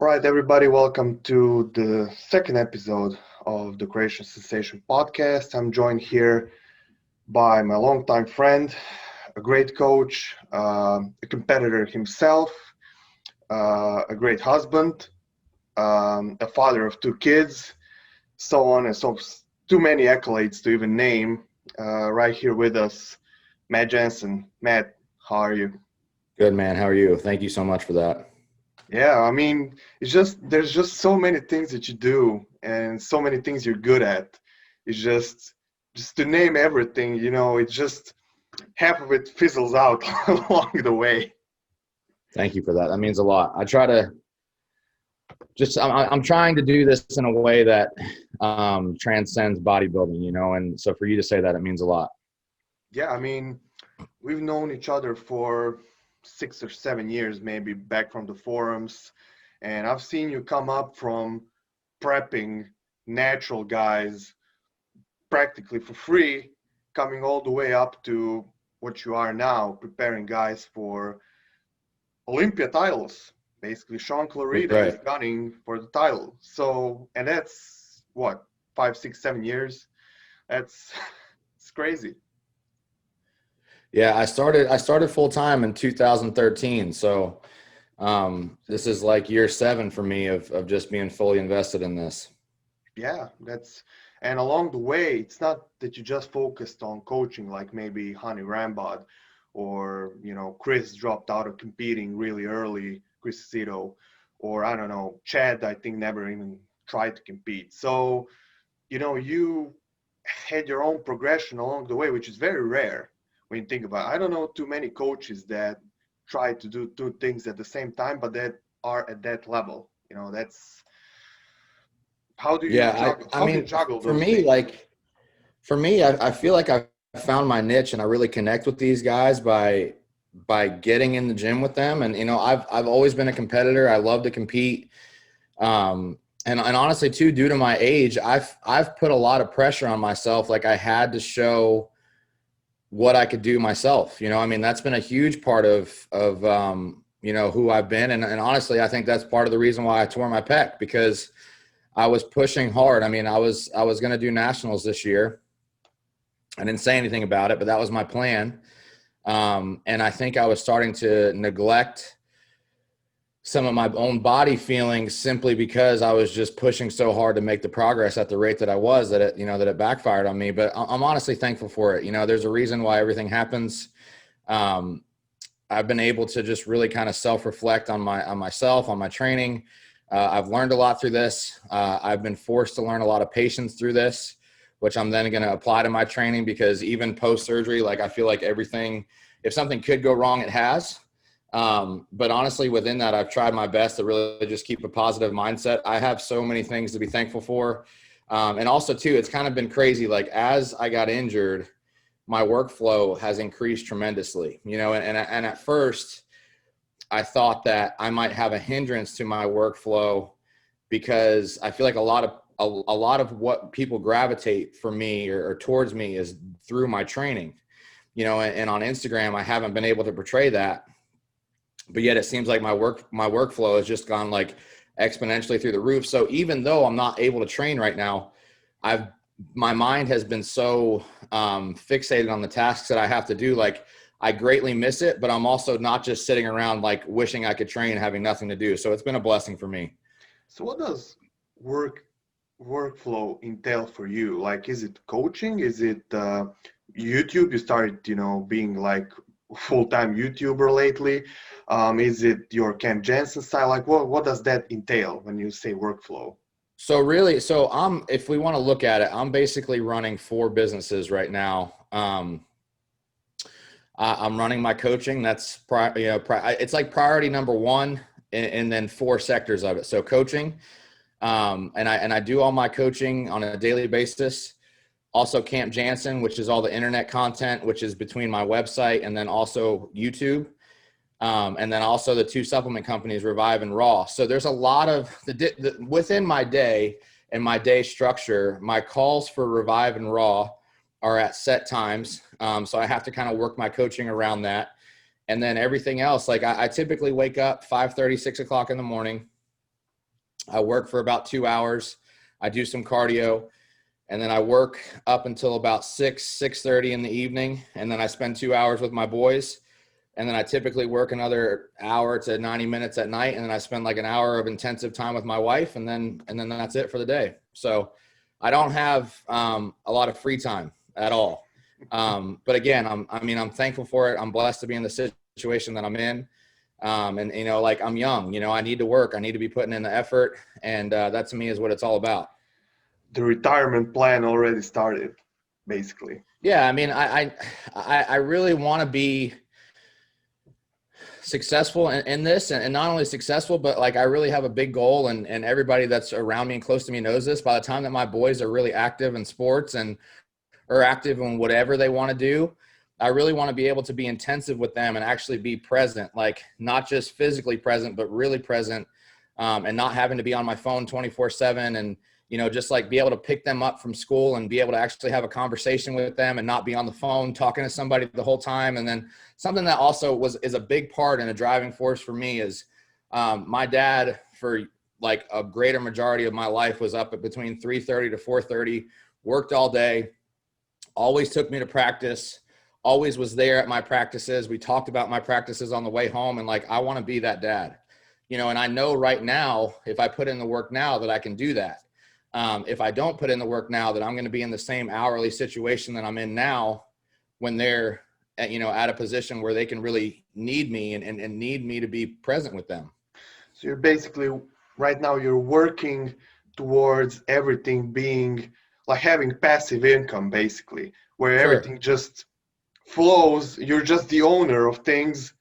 All right, everybody, welcome to the second episode of the Croatian Sensation podcast. I'm joined here by my longtime friend, a great coach, a competitor himself, a great husband, a father of two kids, so on and so too many accolades to even name. Right here with us, Matt Jansen. Matt, how are you? Good, man. How are you? Thank you so much for that. Yeah, I mean, it's just there's just so many things that you do and so many things you're good at. It's just to name everything, it's just half of it fizzles out along the way. Thank you for that. That means a lot. I try to I'm trying to do this in a way that transcends bodybuilding, and so for you to say that, it means a lot. Yeah, I mean, we've known each other for 6 or 7 years, maybe back from the forums, and I've seen you come up from prepping natural guys practically for free, coming all the way up to what you are now, preparing guys for Olympia titles. Basically, Sean Clarita is Right. gunning for the title. So, and that's what, 5, 6, 7 years? That's it's crazy. Yeah, I started full time in 2013. So this is like year 7 for me of just being fully invested in this. Yeah, and along the way, it's not that you just focused on coaching like maybe Hani Rambod or, Chris dropped out of competing really early, Chris Cito, or I don't know, Chad, I think never even tried to compete. So, you had your own progression along the way, which is very rare when you think about it. I don't know too many coaches that try to do two things at the same time, but that are at that level. That's how do you Yeah, juggle? I How do you mean, juggle for those me, things? I feel like I found my niche and I really connect with these guys by getting in the gym with them. And I've always been a competitor. I love to compete. And honestly too, due to my age, I've put a lot of pressure on myself. Like I had to show what I could do myself. I mean, that's been a huge part of who I've been. And honestly, I think that's part of the reason why I tore my pec, because I was pushing hard. I mean, I was going to do nationals this year. I didn't say anything about it, but that was my plan. And I think I was starting to neglect some of my own body feelings simply because I was just pushing so hard to make the progress at the rate that I was, that it backfired on me. But I'm honestly thankful for it. There's a reason why everything happens. Um, I've been able to just really kind of self-reflect on myself, on my training. I've learned a lot through this. I've been forced to learn a lot of patience through this, which I'm then going to apply to my training, because even post-surgery, like I feel like everything, if something could go wrong, it has. But honestly, within that, I've tried my best to really just keep a positive mindset. I have so many things to be thankful for. And also too, it's kind of been crazy. Like as I got injured, my workflow has increased tremendously, and at first I thought that I might have a hindrance to my workflow, because I feel like a lot of what people gravitate for me or towards me is through my training, and on Instagram, I haven't been able to portray that. But yet it seems like my workflow has just gone like exponentially through the roof. So even though I'm not able to train right now, I've my mind has been so fixated on the tasks that I have to do. Like I greatly miss it, but I'm also not just sitting around like wishing I could train, having nothing to do. So it's been a blessing for me. So what does work workflow entail for you? Like, is it coaching? Is it YouTube? You started, being like full-time YouTuber lately. Is it your Camp Jansen style? Like, what does that entail when you say workflow? So really, if we want to look at it, I'm basically running 4 businesses right now. I'm running my coaching. That's it's like priority number 1, and then 4 sectors of it. So coaching, and I do all my coaching on a daily basis. Also Camp Jansen, which is all the internet content, which is between my website and then also YouTube. And then also the 2 supplement companies, Revive and Raw. So there's a lot of within my day and my day structure, my calls for Revive and Raw are at set times. So I have to kind of work my coaching around that. And then everything else, like I typically wake up 5:30, 6 o'clock in the morning. I work for about 2 hours. I do some cardio, and then I work up until about 6:30 in the evening. And then I spend 2 hours with my boys. And then I typically work another hour to 90 minutes at night. And then I spend like an hour of intensive time with my wife. And then that's it for the day. So I don't have a lot of free time at all. But again, I'm thankful for it. I'm blessed to be in the situation that I'm in. And, you know, like I'm young, you know, I need to work. I need to be putting in the effort. And that to me is what it's all about. The retirement plan already started, basically. Yeah. I mean, I really want to be successful in this, and not only successful, but like I really have a big goal, and everybody that's around me and close to me knows this. By the time that my boys are really active in sports and are active in whatever they want to do, I really want to be able to be intensive with them and actually be present, like not just physically present, but really present, and not having to be on my phone 24/7, and, you know, just like be able to pick them up from school and be able to actually have a conversation with them and not be on the phone talking to somebody the whole time. And then something that also is a big part and a driving force for me is my dad, for like a greater majority of my life, was up at between 3:30 to 4:30, worked all day, always took me to practice, always was there at my practices. We talked about my practices on the way home, and like, I want to be that dad, you know, and I know right now, if I put in the work now, that I can do that. If I don't put in the work now, that I'm going to be in the same hourly situation that I'm in now when they're at a position where they can really need me and need me to be present with them. So you're basically, right now, you're working towards everything being like having passive income, basically, where Sure. everything just flows. You're just the owner of things,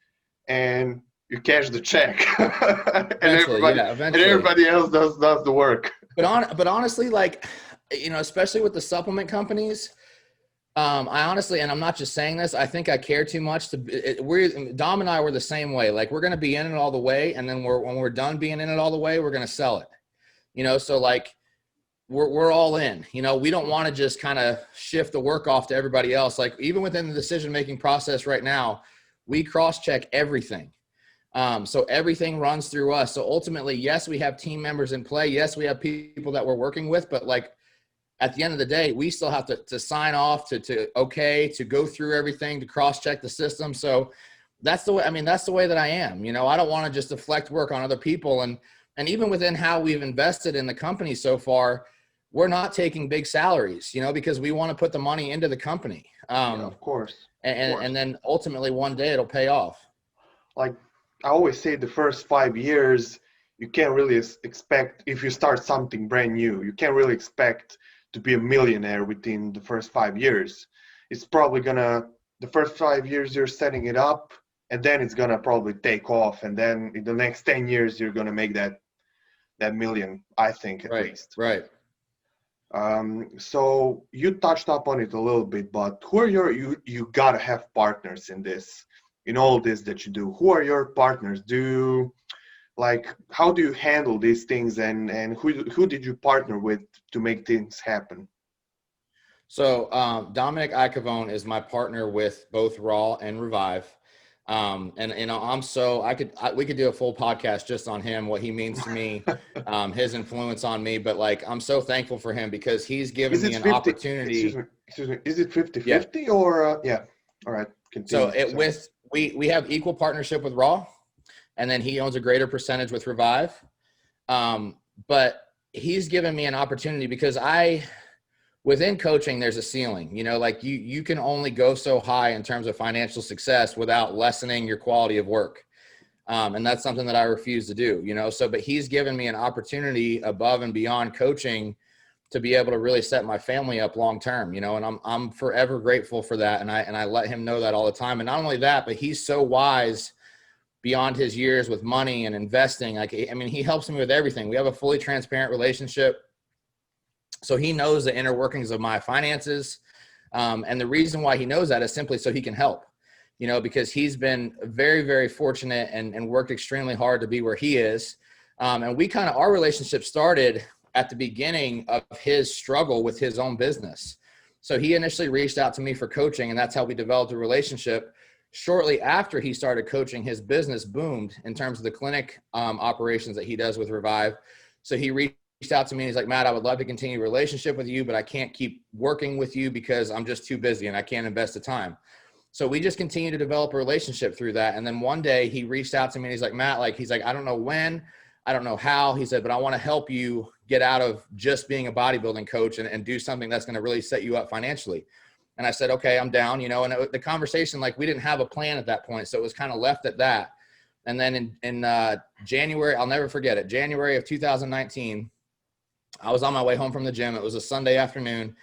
and you cash the check. And everybody else does the work. But honestly, like, you know, especially with the supplement companies, I honestly, and I'm not just saying this, I think I care too much Dom and I were the same way. Like, we're going to be in it all the way. And then when we're done being in it all the way, we're going to sell it, you know? So like, we're all in, you know, we don't want to just kind of shift the work off to everybody else. Like, even within the decision-making process right now, we cross-check everything. So everything runs through us. So ultimately, yes, we have team members in play. Yes, we have people that we're working with, but like, at the end of the day, we still have to sign off, to go through everything, to cross-check the system. So that's the way, that's the way that I am. You know, I don't want to just deflect work on other people. And even within how we've invested in the company so far, we're not taking big salaries, you know, because we want to put the money into the company. Yeah, of course. And then ultimately one day it'll pay off. Like I always say, the first 5 years, you can't really expect, if you start something brand new, you can't really expect to be a millionaire within the first 5 years. It's probably the first 5 years you're setting it up, and then it's gonna probably take off. And then in the next 10 years, you're gonna make that million, I think, at least. Right. So you touched up on it a little bit, but who are you gotta have partners in all this that you do. Who are your partners? How do you handle these things, and who did you partner with to make things happen? So 𝗣𝗘𝗥𝗙𝗘𝗞 is my partner with both Raw and Revive. And you know, we could do a full podcast just on him, what he means to me, his influence on me. But like, I'm so thankful for him because he's given me an opportunity. Excuse me. Is it 50-50 or yeah? All right. Continue. So we have equal partnership with Raw, and then he owns a greater percentage with Revive. But he's given me an opportunity because within coaching, there's a ceiling, you know, like you can only go so high in terms of financial success without lessening your quality of work. And that's something that I refuse to do, you know? But he's given me an opportunity above and beyond coaching to be able to really set my family up long-term, you know, and I'm forever grateful for that. And I let him know that all the time. And not only that, but he's so wise beyond his years with money and investing. Like, he helps me with everything. We have a fully transparent relationship. So he knows the inner workings of my finances. And the reason why he knows that is simply so he can help, you know, because he's been very, very fortunate and worked extremely hard to be where he is. And our relationship started at the beginning of his struggle with his own business. So he initially reached out to me for coaching, and that's how we developed a relationship. Shortly after he started coaching, his business boomed in terms of the clinic operations that he does with Revive. So he reached out to me and he's like, Matt, I would love to continue a relationship with you, but I can't keep working with you because I'm just too busy and I can't invest the time. So we just continue to develop a relationship through that. And then one day he reached out to me and he's like, Matt, like, he's like, I don't know when, I don't know how. He said, but I want to help you get out of just being a bodybuilding coach and do something that's going to really set you up financially. And I said, okay, I'm down, you know, and the conversation, like, we didn't have a plan at that point. So it was kind of left at that. And then in January, I'll never forget it, January of 2019, I was on my way home from the gym. It was a Sunday afternoon.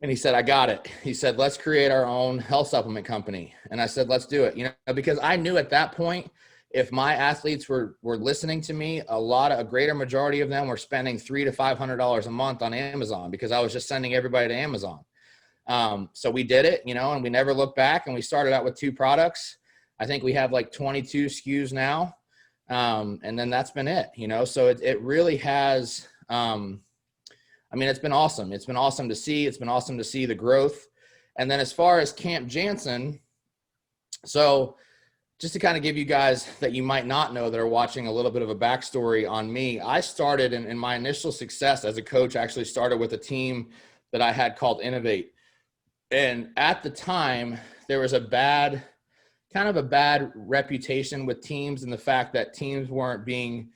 And he said, I got it. He said, let's create our own health supplement company. And I said, let's do it. You know, because I knew at that point, if my athletes were listening to me, a greater majority of them were spending $300 to $500 a month on Amazon because I was just sending everybody to Amazon. So we did it, you know, and we never looked back, and we started out with 2 products. I think we have like 22 SKUs now. And then that's been it, you know, so it really has, I mean, it's been awesome. It's been awesome to see. It's been awesome to see the growth. And then as far as Camp Jansen, so just to kind of give you guys that you might not know that are watching a little bit of a backstory on me, I started in my initial success as a coach, actually started with a team that I had called Innovate. And at the time, there was a bad reputation with teams, and the fact that teams weren't being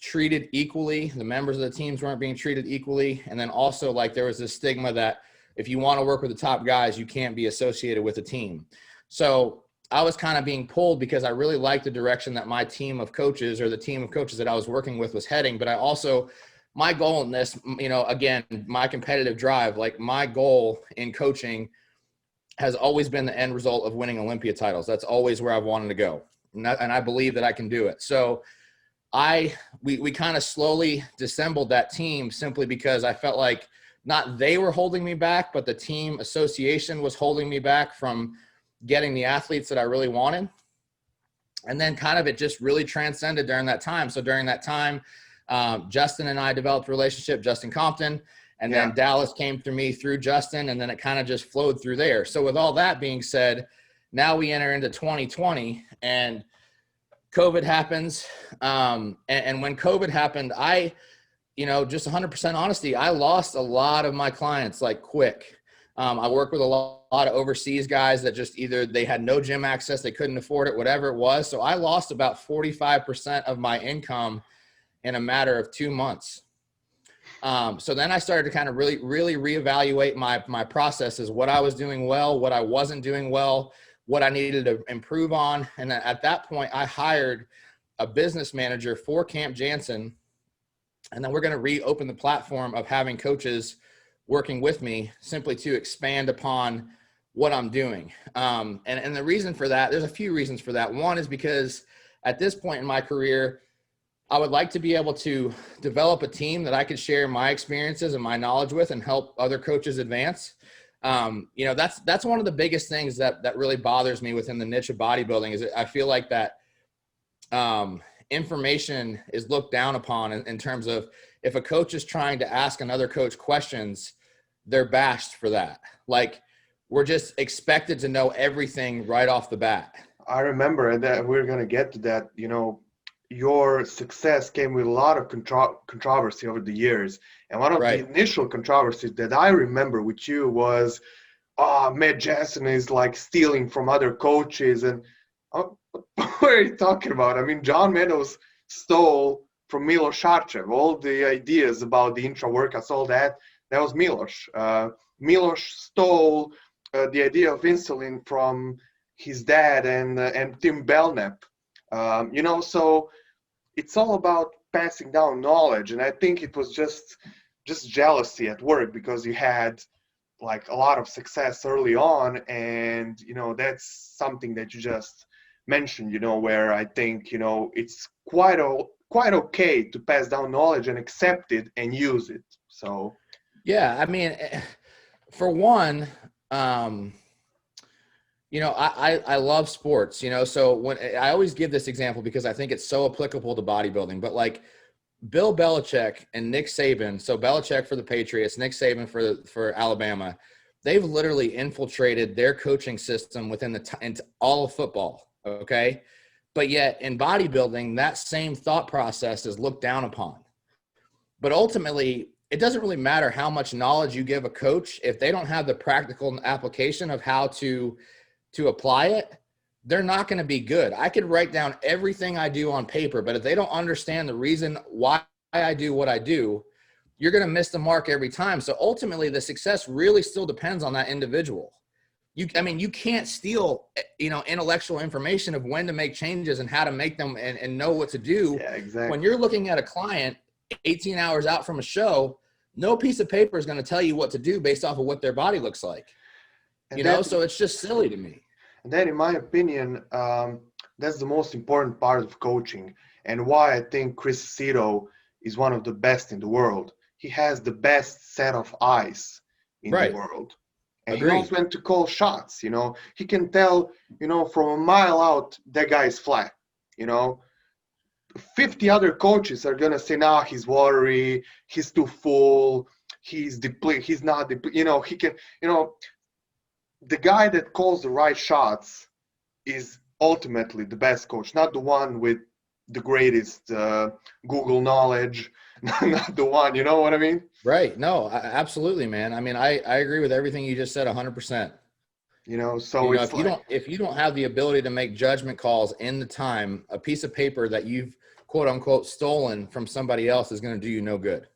treated equally. The members of the teams weren't being treated equally. And then also, like, there was this stigma that if you want to work with the top guys, you can't be associated with a team. So I was kind of being pulled because I really liked the direction that my team of coaches, or the team of coaches that I was working with, was heading. But I also, my goal in this, you know, again, my competitive drive, like, my goal in coaching has always been the end result of winning Olympia titles. That's always where I've wanted to go. And I believe that I can do it. So we kind of slowly dissembled that team simply because I felt like not they were holding me back, but the team association was holding me back from getting the athletes that I really wanted. And then kind of it just really transcended during that time. So during that time, Justin and I developed a relationship, Justin Compton, and then Dallas came through me through Justin, and then it kind of just flowed through there. So with all that being said, now we enter into 2020 and COVID happens. And when COVID happened, you know, just 100% honesty, I lost a lot of my clients, like, quick. I work with a lot of overseas guys that just either they had no gym access, they couldn't afford it, whatever it was. So I lost about 45% of my income in a matter of 2 months. So then I started to kind of really reevaluate my processes, what I was doing well, what I wasn't doing well, what I needed to improve on. And at that point, I hired a business manager for Camp Jansen. And then we're going to reopen the platform of having coaches working with me simply to expand upon what I'm doing. And the reason for that, there's a few reasons for that. One is because at this point in my career, I would like to be able to develop a team that I could share my experiences and my knowledge with and help other coaches advance. You know, that's one of the biggest things that really bothers me within the niche of bodybuilding is I feel like that information is looked down upon in terms of if a coach is trying to ask another coach questions, they're bashed for that. Like, we're just expected to know everything right off the bat. I remember that we're going to get to that. You know, your success came with a lot of controversy over the years. And one of the initial controversies that I remember with you was, Matt Jansen is like stealing from other coaches. And what are you talking about? I mean, John Meadows stole from Miloš Sarcev all the ideas about the intra workouts, all that. That was Miloš. Miloš stole the idea of insulin from his dad and Tim Belknap. You know, so it's all about passing down knowledge. And I think it was just jealousy at work because you had like a lot of success early on. And, you know, that's something that you just mentioned, you know, where I think, you know, it's quite okay to pass down knowledge and accept it and use it. So, yeah, I mean, for one, you know, I love sports, you know, so when I always give this example because I think it's so applicable to bodybuilding, but like Bill Belichick and Nick Saban, so Belichick for the Patriots, Nick Saban for Alabama, they've literally infiltrated their coaching system within into all of football, okay? But yet in bodybuilding, that same thought process is looked down upon. But ultimately, it doesn't really matter how much knowledge you give a coach. If they don't have the practical application of how to apply it, they're not going to be good. I could write down everything I do on paper, but if they don't understand the reason why I do what I do, you're going to miss the mark every time. So ultimately, the success really still depends on that individual. I mean, you can't steal, intellectual information of when to make changes and how to make them and know what to do. Yeah, exactly. When you're looking at a client 18 hours out from a show, no piece of paper is going to tell you what to do based off of what their body looks like. So it's just silly to me. And then, in my opinion, that's the most important part of coaching, and why I think 𝗪𝗘𝗘𝗖𝗧 is one of the best in the world. He has the best set of eyes in the world. And Agreed. He knows when to call shots. He can tell, from a mile out, that guy is flat. 50 other coaches are going to say, nah, he's watery, he's too full, he's depleted, he's not depleted. He can, the guy that calls the right shots is ultimately the best coach, not the one with the greatest Google knowledge, not the one, you know what I mean? Right. No, absolutely, man. I mean, I agree with everything you just said 100%. So it's if you don't have the ability to make judgment calls in the time, a piece of paper that you've quote unquote stolen from somebody else is going to do you no good.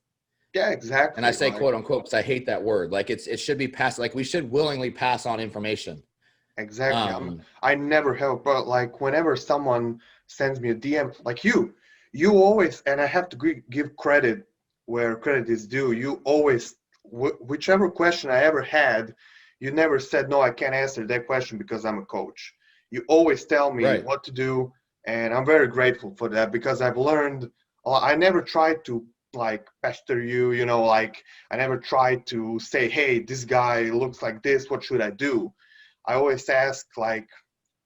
Yeah, exactly. And I say quote unquote because I hate that word. Like it should be passed. Like we should willingly pass on information. Exactly. I never have, but like whenever someone sends me a DM, like you always, and I have to give credit where credit is due. You always, whichever question I ever had, you never said, no, I can't answer that question because I'm a coach. You always tell me what to do. And I'm very grateful for that because I've learned, I never tried to like pester you, like I never tried to say, hey, this guy looks like this, what should I do? I always ask like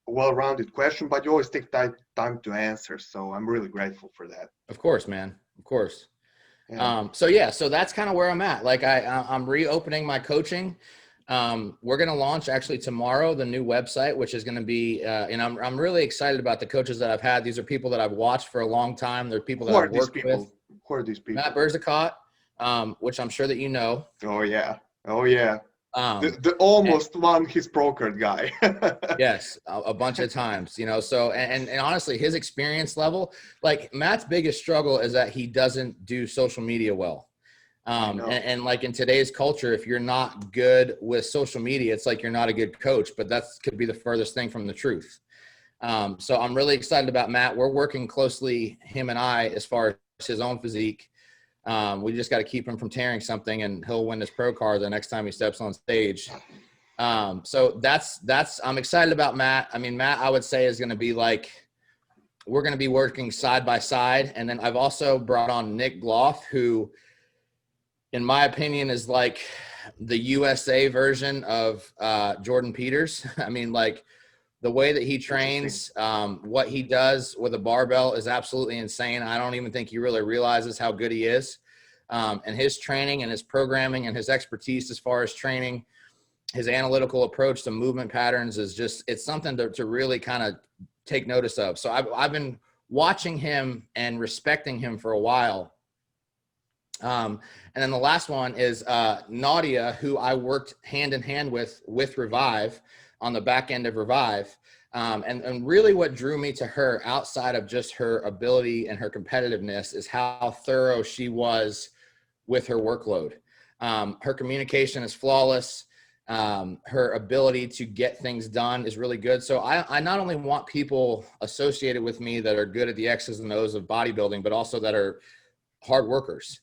a well-rounded question, but you always take time to answer. So I'm really grateful for that. Of course, man. Of course. Yeah. So that's kind of where I'm at. Like I'm reopening my coaching. We're going to launch actually tomorrow, the new website, which is going to be, and I'm really excited about the coaches that I've had. These are people that I've watched for a long time. They're people that I've worked with. Who are these people? Matt 𝗪𝗘𝗏𝗖𝗧, which I'm sure that you know. Oh yeah. The almost won his brokered guy. Yes, a bunch of times, so, and honestly, his experience level, like Matt's biggest struggle is that he doesn't do social media well. And like in today's culture, if you're not good with social media, it's like you're not a good coach, but that's could be the furthest thing from the truth. So I'm really excited about Matt. We're working closely, him and I, as far as his own physique. We just got to keep him from tearing something and he'll win this pro card the next time he steps on stage. So that's, I'm excited about Matt. I mean, Matt, I would say is going to be like, we're going to be working side by side. And then I've also brought on Nick Gloff, who in my opinion is like the USA version of Jordan Peters. I mean, like the way that he trains, what he does with a barbell is absolutely insane. I don't even think he really realizes how good he is. And his training and his programming and his expertise as far as training, his analytical approach to movement patterns is just, it's something to really kind of take notice of. So I've been watching him and respecting him for a while. And then the last one is Nadia, who I worked hand in hand with Revive on the back end of Revive. And really what drew me to her outside of just her ability and her competitiveness is how thorough she was with her workload. Her communication is flawless. Her ability to get things done is really good. So I not only want people associated with me that are good at the X's and O's of bodybuilding, but also that are hard workers.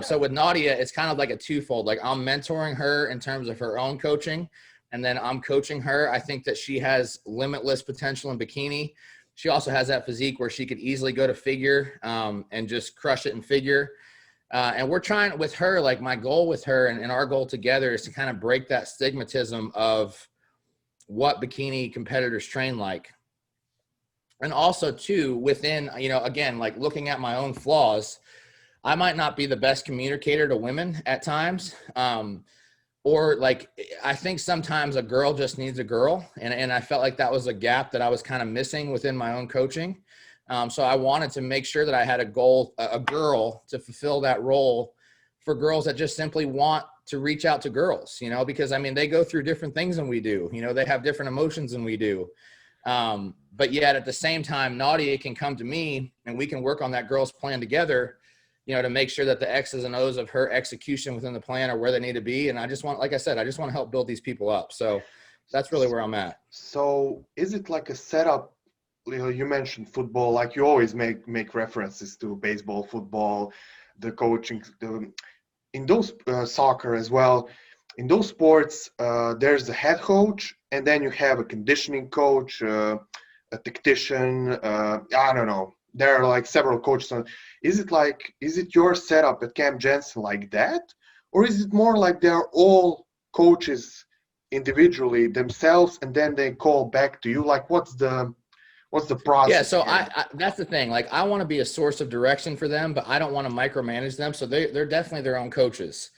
So with Nadia, it's kind of like a twofold. Like I'm mentoring her in terms of her own coaching, and then I'm coaching her. I think that she has limitless potential in bikini. She also has that physique where she could easily go to figure and just crush it in figure. And we're trying with her, like my goal with her and our goal together is to kind of break that stigmatism of what bikini competitors train like. And also too, within, again, like looking at my own flaws, I might not be the best communicator to women at times. Or like, I think sometimes a girl just needs a girl. And I felt like that was a gap that I was kind of missing within my own coaching. So I wanted to make sure that I had a girl to fulfill that role for girls that just simply want to reach out to girls, you know, because I mean, they go through different things than we do, you know, they have different emotions than we do. But yet at the same time, 𝗪𝗘𝗏 can come to me and we can work on that girl's plan together, you know, to make sure that the X's and O's of her execution within the plan are where they need to be. And I just want, like I said, I just want to help build these people up. So that's really where I'm at. So is it like a setup? You know, you mentioned football, like you always make references to baseball, football, the coaching, in those soccer as well. In those sports, there's a head coach, and then you have a conditioning coach, a tactician. I don't know. There are like several coaches. Is it your setup at Camp Jansen like that, or is it more like they're all coaches individually themselves, and then they call back to you? Like, what's the process? Yeah, so I that's the thing. Like, I want to be a source of direction for them, but I don't want to micromanage them. So they're definitely their own coaches,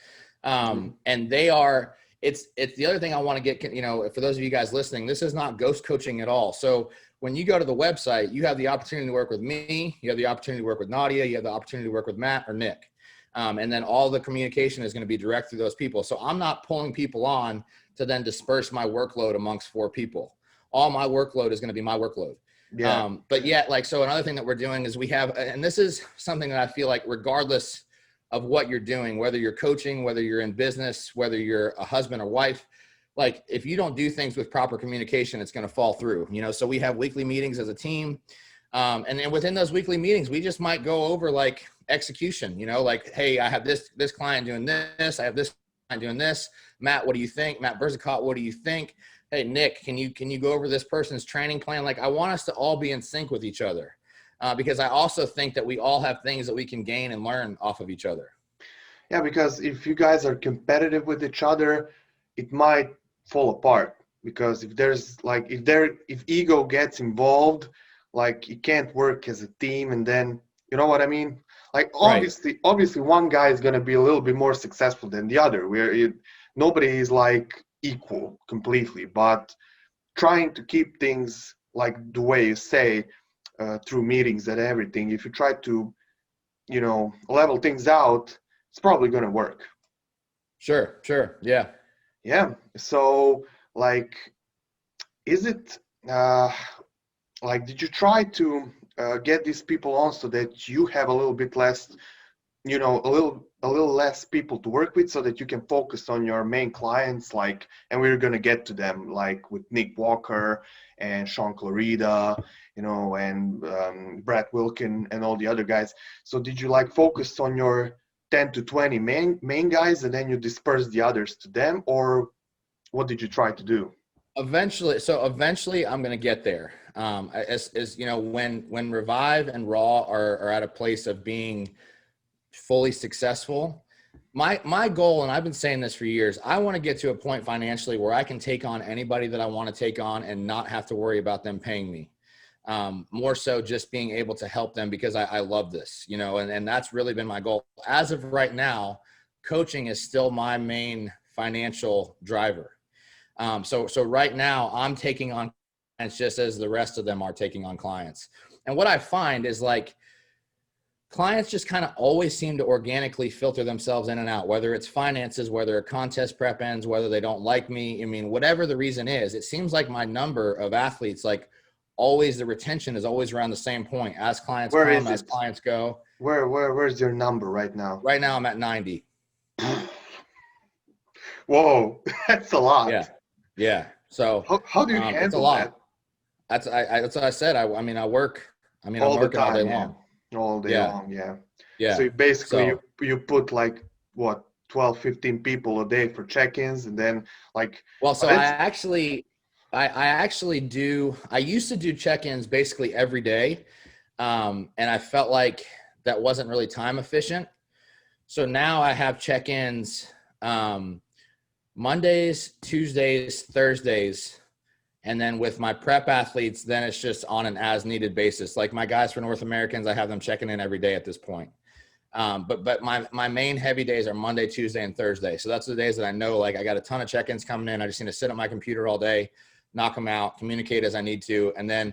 and they are. It's the other thing I want to get. You know, for those of you guys listening, this is not ghost coaching at all. So when you go to the website, you have the opportunity to work with me. You have the opportunity to work with 𝗪𝗘𝗏. You have the opportunity to work with Matt or Nick, and then all the communication is going to be direct through those people. So I'm not pulling people on to then disperse my workload amongst 4 people. All my workload is going to be my workload. Yeah. But yet, like, so another thing that we're doing is we have, and this is something that I feel like regardless of what you're doing, whether you're coaching, whether you're in business, whether you're a husband or wife, like if you don't do things with proper communication, it's going to fall through, you know? So we have weekly meetings as a team. And then within those weekly meetings, we just might go over like execution, you know, like, hey, I have this client doing this. I have this client doing this. Matt, what do you think? Matt 𝗪𝗘𝗏𝗏, what do you think? Hey, Nick, can you go over this person's training plan? Like, I want us to all be in sync with each other, because I also think that we all have things that we can gain and learn off of each other. Yeah, because if you guys are competitive with each other, it might fall apart. Because if ego gets involved, like you can't work as a team, and then you know what I mean. Like obviously one guy is gonna be a little bit more successful than the other. Nobody is like equal completely, but trying to keep things like the way you say through meetings and everything, if you try to, you know, level things out, it's probably going to work. Sure. Yeah. So like, is it like, did you try to get these people on so that you have a little bit less, you know, a little less people to work with, so that you can focus on your main clients, like, and we're going to get to them, like with Nick Walker and Sean Clarida, you know, and Brett Wilkin and all the other guys. So did you like focus on your 10 to 20 main guys, and then you disperse the others to them, or what did you try to do? Eventually I'm going to get there. As you know, when Revive and Raw are at a place of being fully successful, my goal, and I've been saying this for years, I want to get to a point financially where I can take on anybody that I want to take on and not have to worry about them paying me. More so just being able to help them because I love this, you know, and that's really been my goal. As of right now, coaching is still my main financial driver. So right now I'm taking on clients just as the rest of them are taking on clients. And what I find is like, clients just kind of always seem to organically filter themselves in and out, whether it's finances, whether a contest prep ends, whether they don't like me. I mean, whatever the reason is, it seems like my number of athletes, like always the retention is always around the same point. As clients come, as clients go. Where's your number right now? Right now I'm at 90. Whoa, that's a lot. Yeah. So how do you handle it's a lot. that? That's what I said. I mean, I'm working all day long. All day long, yeah. So you basically you put like what, 12 15 people a day for check-ins, and then like, well, so I used to do check-ins basically every day, and I felt like that wasn't really time efficient. So now I have check-ins Mondays, Tuesdays, Thursdays. And then with my prep athletes, then it's just on an as needed basis. Like my guys for North Americans, I have them checking in every day at this point. But my main heavy days are Monday, Tuesday, and Thursday. So that's the days that I know, like I got a ton of check-ins coming in. I just need to sit at my computer all day, knock them out, communicate as I need to. And then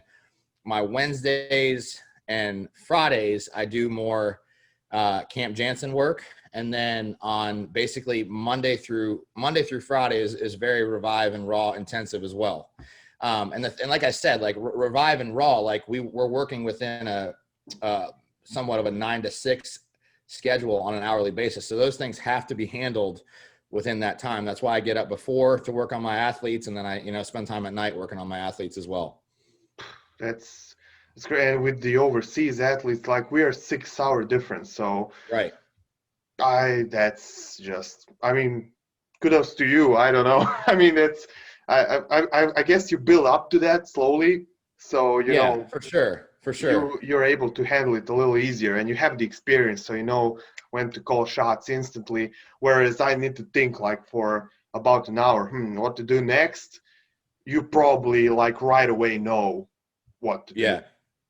my Wednesdays and Fridays I do more Camp Jansen work. And then on basically Monday through Friday is very Revive and Raw intensive as well. And like I said, like Revive and Raw, like we're working within a somewhat of a 9 to 6 schedule on an hourly basis. So those things have to be handled within that time. That's why I get up before to work on my athletes. And then I, spend time at night working on my athletes as well. That's great. And with the overseas athletes, like we are 6-hour difference. So right. That's just, I mean, kudos to you. I don't know. I mean, I guess you build up to that slowly. So, you know, for sure. You're able to handle it a little easier, and you have the experience, so you know when to call shots instantly. Whereas I need to think like for about an hour, what to do next. You probably like right away know what to do.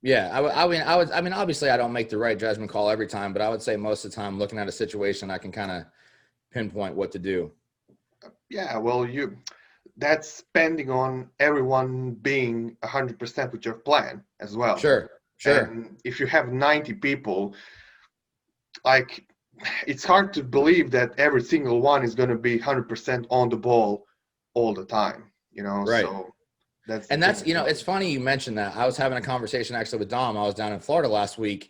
Yeah. I mean, obviously I don't make the right judgment call every time, but I would say most of the time looking at a situation, I can kind of pinpoint what to do. Yeah, well, that's depending on everyone being 100% with your plan as well. Sure. And if you have 90 people, like it's hard to believe that every single one is going to be 100% on the ball all the time, Right. So that's it's funny you mentioned that. I was having a conversation actually with Dom. I was down in Florida last week.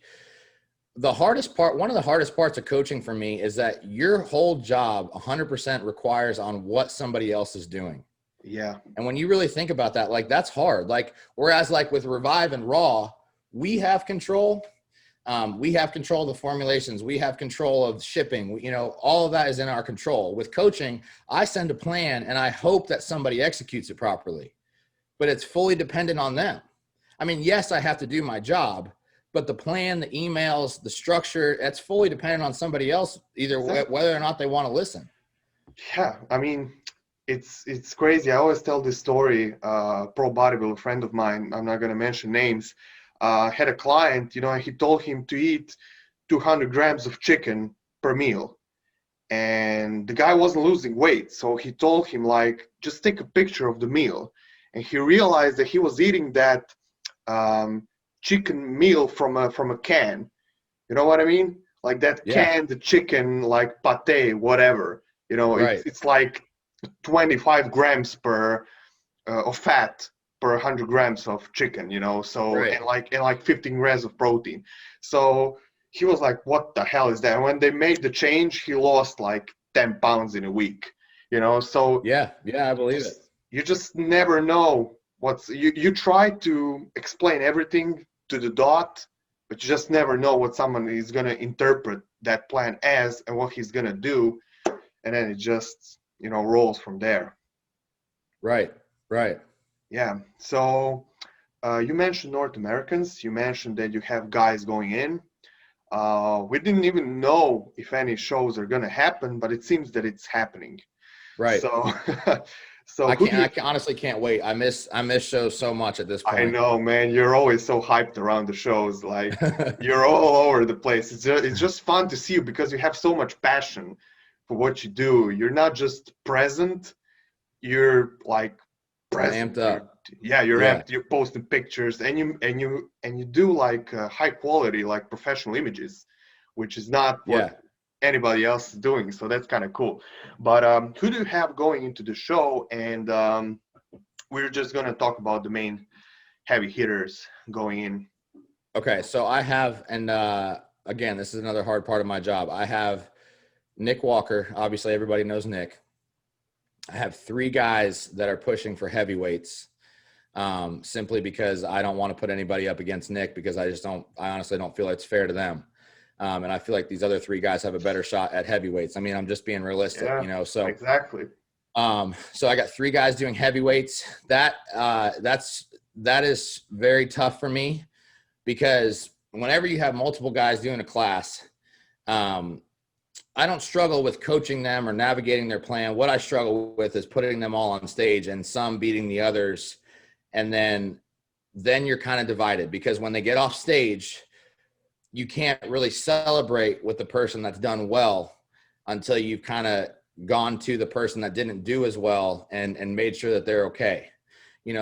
One of the hardest parts of coaching for me is that your whole job 100% requires on what somebody else is doing. Yeah. And when you really think about that, like that's hard. Like, whereas like with Revive and Raw, we have control. We have control of the formulations. We have control of shipping. All of that is in our control. With coaching, I send a plan and I hope that somebody executes it properly, but it's fully dependent on them. I mean, yes, I have to do my job, but the plan, the emails, the structure, that's fully dependent on somebody else, whether or not they want to listen. Yeah. I mean, it's crazy. I always tell this story. Pro bodybuilder friend of mine, I'm not going to mention names, had a client, he told him to eat 200 grams of chicken per meal. And the guy wasn't losing weight. So he told him, like, just take a picture of the meal. And he realized that he was eating that chicken meal from a can. You know what I mean? Like that canned chicken, like pate, whatever. Right. It's like 25 grams of fat per 100 grams of chicken, so right. and like 15 grams of protein. So he was like, what the hell is that? And when they made the change, he lost like 10 pounds in a week, so yeah, I believe it. You just never know you try to explain everything to the dot, but you just never know what someone is going to interpret that plan as and what he's going to do. And then it just, rolls from there. Right. Yeah. So you mentioned North Americans. You mentioned that you have guys going in. We didn't even know if any shows are going to happen, but it seems that it's happening. Right. So I honestly can't wait. I miss shows so much at this point. I know, man. You're always so hyped around the shows. Like you're all over the place. It's just fun to see you because you have so much passion for what you do. You're not just present. You're like present. Amped up. You're amped. You're posting pictures and you do like high quality, like professional images, which is not what anybody else is doing. So that's kind of cool. But who do you have going into the show? And we're just going to talk about the main heavy hitters going in. Okay. So I have, and again, this is another hard part of my job. I have Nick Walker. Obviously, everybody knows Nick. I have 3 guys that are pushing for heavyweights simply because I don't want to put anybody up against Nick because I honestly don't feel it's fair to them. And I feel like these other 3 guys have a better shot at heavyweights. I mean, I'm just being realistic, so exactly. So I got 3 guys doing heavyweights. That is very tough for me because whenever you have multiple guys doing a class, I don't struggle with coaching them or navigating their plan. What I struggle with is putting them all on stage and some beating the others. And then you're kind of divided because when they get off stage, you can't really celebrate with the person that's done well until you've kind of gone to the person that didn't do as well and made sure that they're okay.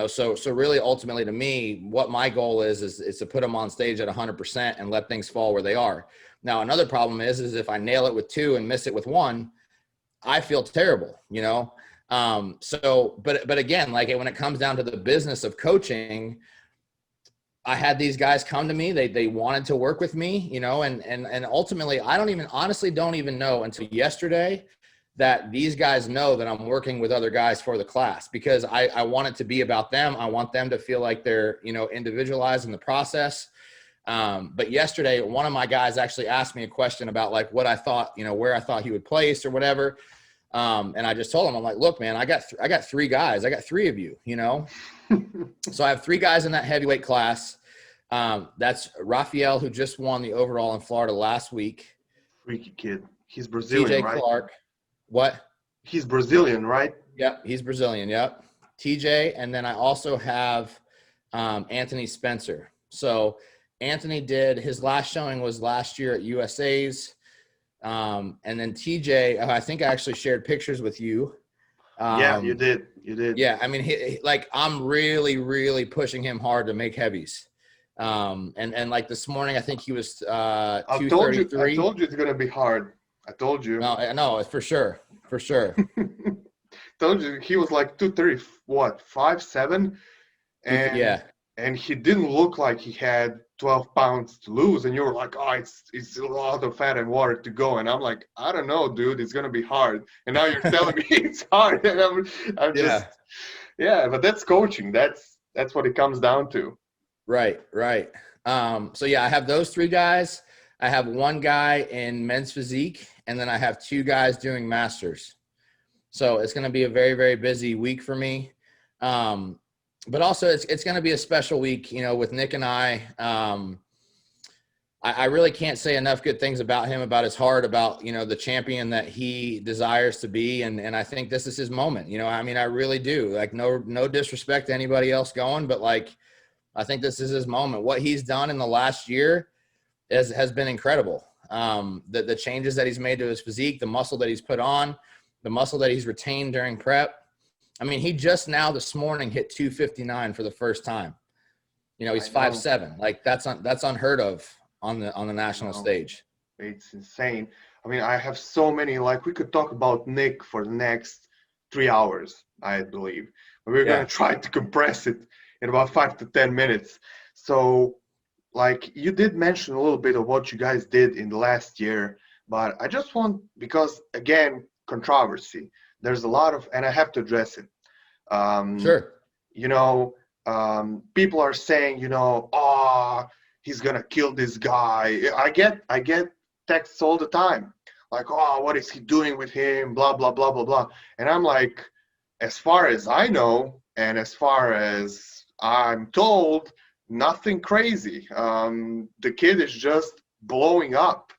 So really ultimately to me, what my goal is to put them on stage at 100% and let things fall where they are. Now, another problem is if I nail it with 2 and miss it with 1, I feel terrible, but again, like when it comes down to the business of coaching, I had these guys come to me, they wanted to work with me, and ultimately I honestly don't even know until yesterday that these guys know that I'm working with other guys for the class, because I want it to be about them. I want them to feel like they're, individualized in the process. But yesterday, one of my guys actually asked me a question about like what I thought, where I thought he would place or whatever. And I just told him, I'm like, look, man, I got 3 guys. I got 3 of you, So I have 3 guys in that heavyweight class. That's Rafael, who just won the overall in Florida last week. Freaky kid. He's Brazilian, TJ right? Clark. What? He's Brazilian, right? Yep, he's Brazilian. Yep. TJ. And then I also have Anthony Spencer. So Anthony did his last showing was last year at USA's. And then TJ, I think I actually shared pictures with you. Yeah, you did. Yeah. I mean, I'm really, really pushing him hard to make heavies. And like this morning, I think he was 233. I told you it's going to be hard. I told you. No, for sure. Told you he was like 230, what, 5'7", and yeah, and he didn't look like he had 12 pounds to lose, and you were like, oh, it's a lot of fat and water to go, and I'm like, I don't know, dude, it's gonna be hard, and now you're telling me it's hard, and I'm just, yeah, but that's coaching. That's what it comes down to. Right. So yeah, I have those 3 guys. I have 1 guy in men's physique, and then I have 2 guys doing masters. So it's going to be a very, very busy week for me. But also it's going to be a special week, with Nick and I. I really can't say enough good things about him, about his heart, about, the champion that he desires to be. And I think this is his moment. I really do. Like, no disrespect to anybody else going, but like, I think this is his moment. What he's done in the last year has been incredible. The changes that he's made to his physique, the muscle that he's put on, the muscle that he's retained during prep. I mean, he just now this morning hit 259 for the first time. He's 5'7". Like that's unheard of on the national stage. It's insane. I mean, I have so many, like we could talk about Nick for the next 3 hours, I believe. But we're going to try to compress it in about 5 to 10 minutes. So, like, you did mention a little bit of what you guys did in the last year, but I just want, because again, controversy. There's a lot of, and I have to address it. Sure. People are saying, he's gonna kill this guy. I get texts all the time, like, oh, what is he doing with him? Blah blah blah blah blah. And I'm like, as far as I know, and as far as I'm told, nothing crazy. The kid is just blowing up.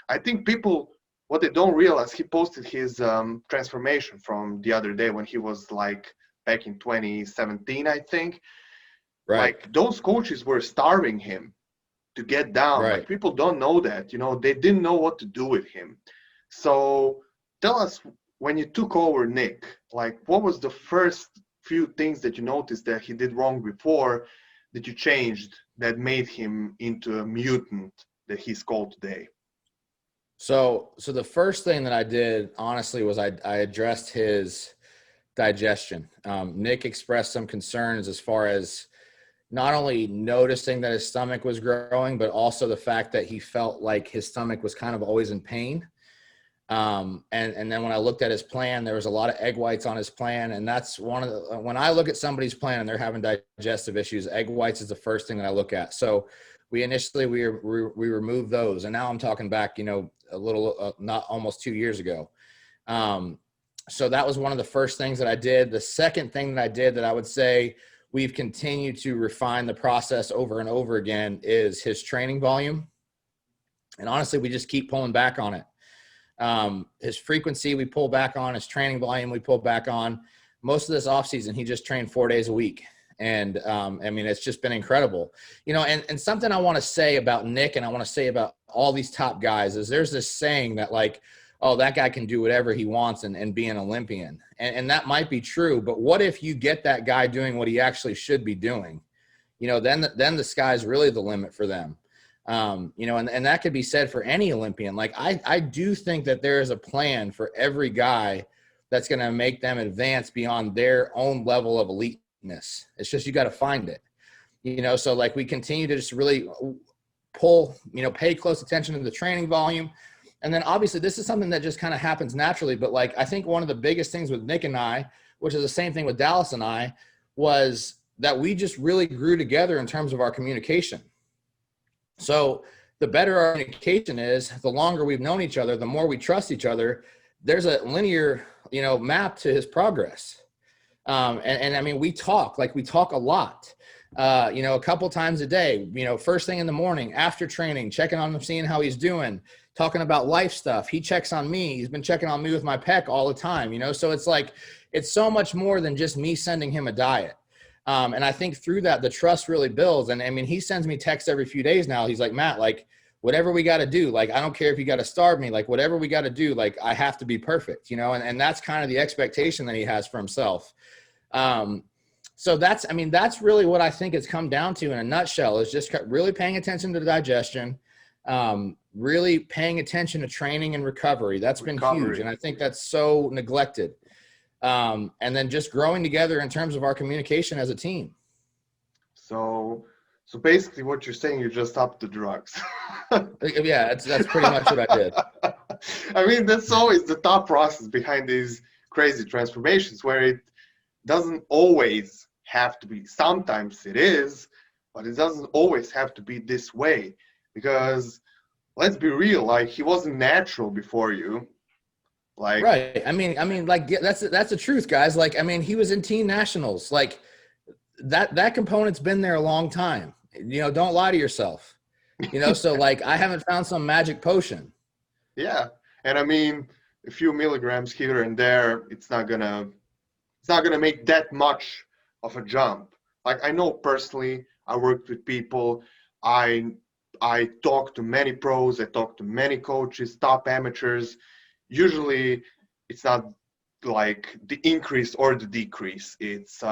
I think people, what they don't realize, he posted his transformation from the other day when he was like back in 2017, I think. Right. Like those coaches were starving him to get down. Right. Like people don't know that, they didn't know what to do with him. So tell us, when you took over Nick, like what was the first few things that you noticed that he did wrong before that you changed that made him into a mutant that he's called today? So the first thing that I did, honestly, was I addressed his digestion. Nick expressed some concerns as far as not only noticing that his stomach was growing, but also the fact that he felt like his stomach was kind of always in pain. And then when I looked at his plan, there was a lot of egg whites on his plan. And that's when I look at somebody's plan and they're having digestive issues, egg whites is the first thing that I look at. So we removed those. And now I'm talking back, a little, not almost 2 years ago. So that was one of the first things that I did. The second thing that I did that I would say we've continued to refine the process over and over again is his training volume. And honestly, we just keep pulling back on it. His frequency, we pull back on. His training volume, we pull back on. Most of this offseason, he just trained 4 days a week. And it's just been incredible, and something I want to say about Nick and I want to say about all these top guys is there's this saying that like, oh, that guy can do whatever he wants and be an Olympian. And that might be true, but what if you get that guy doing what he actually should be doing? You know, then the sky's really the limit for them. You know, and that could be said for any Olympian. Like, I do think that there is a plan for every guy that's going to make them advance beyond their own level of eliteness. It's just, you got to find it, you know? So like, we continue to just really pull, you know, pay close attention to the training volume. And then obviously this is something that just kind of happens naturally. But like, I think one of the biggest things with Nick and I, which is the same thing with Dallas and I, was that we just really grew together in terms of our communication. So the better our communication is, the longer we've known each other, the more we trust each other. There's a linear, you know, map to his progress. And I mean, we talk a lot, you know, a couple times a day, you know, first thing in the morning, after training, checking on him, seeing how he's doing, talking about life stuff. He checks on me. He's been checking on me with my pec all the time, you know? So it's like, it's so much more than just me sending him a diet. And I think through that, the trust really builds. And I mean, he sends me texts every few days now. He's like, Matt, like, whatever we got to do, like, I don't care if you got to starve me, like, whatever we got to do, like, I have to be perfect, you know? And that's kind of the expectation that he has for himself. So that's, I mean, that's really what I think it's come down to in a nutshell, is just really paying attention to the digestion, really paying attention to training and recovery. That's been huge. And I think that's so neglected. And then just growing together in terms of our communication as a team. So basically what you're saying, you just upped the drugs. Yeah, that's pretty much what I did. I mean, that's always the thought process behind these crazy transformations, where it doesn't always have to be. Sometimes it is, but it doesn't always have to be this way, because let's be real, like, he wasn't natural before you. Like, right. I mean, like, that's the truth, guys. Like, I mean, he was in teen nationals. Like, that component's been there a long time. You know, don't lie to yourself. You know, so like, I haven't found some magic potion. Yeah. And I mean, a few milligrams here and there, it's not gonna make that much of a jump. Like, I know personally, I worked with people, I talked to many pros, I talked to many coaches, top amateurs. Usually it's not like the increase or the decrease. It's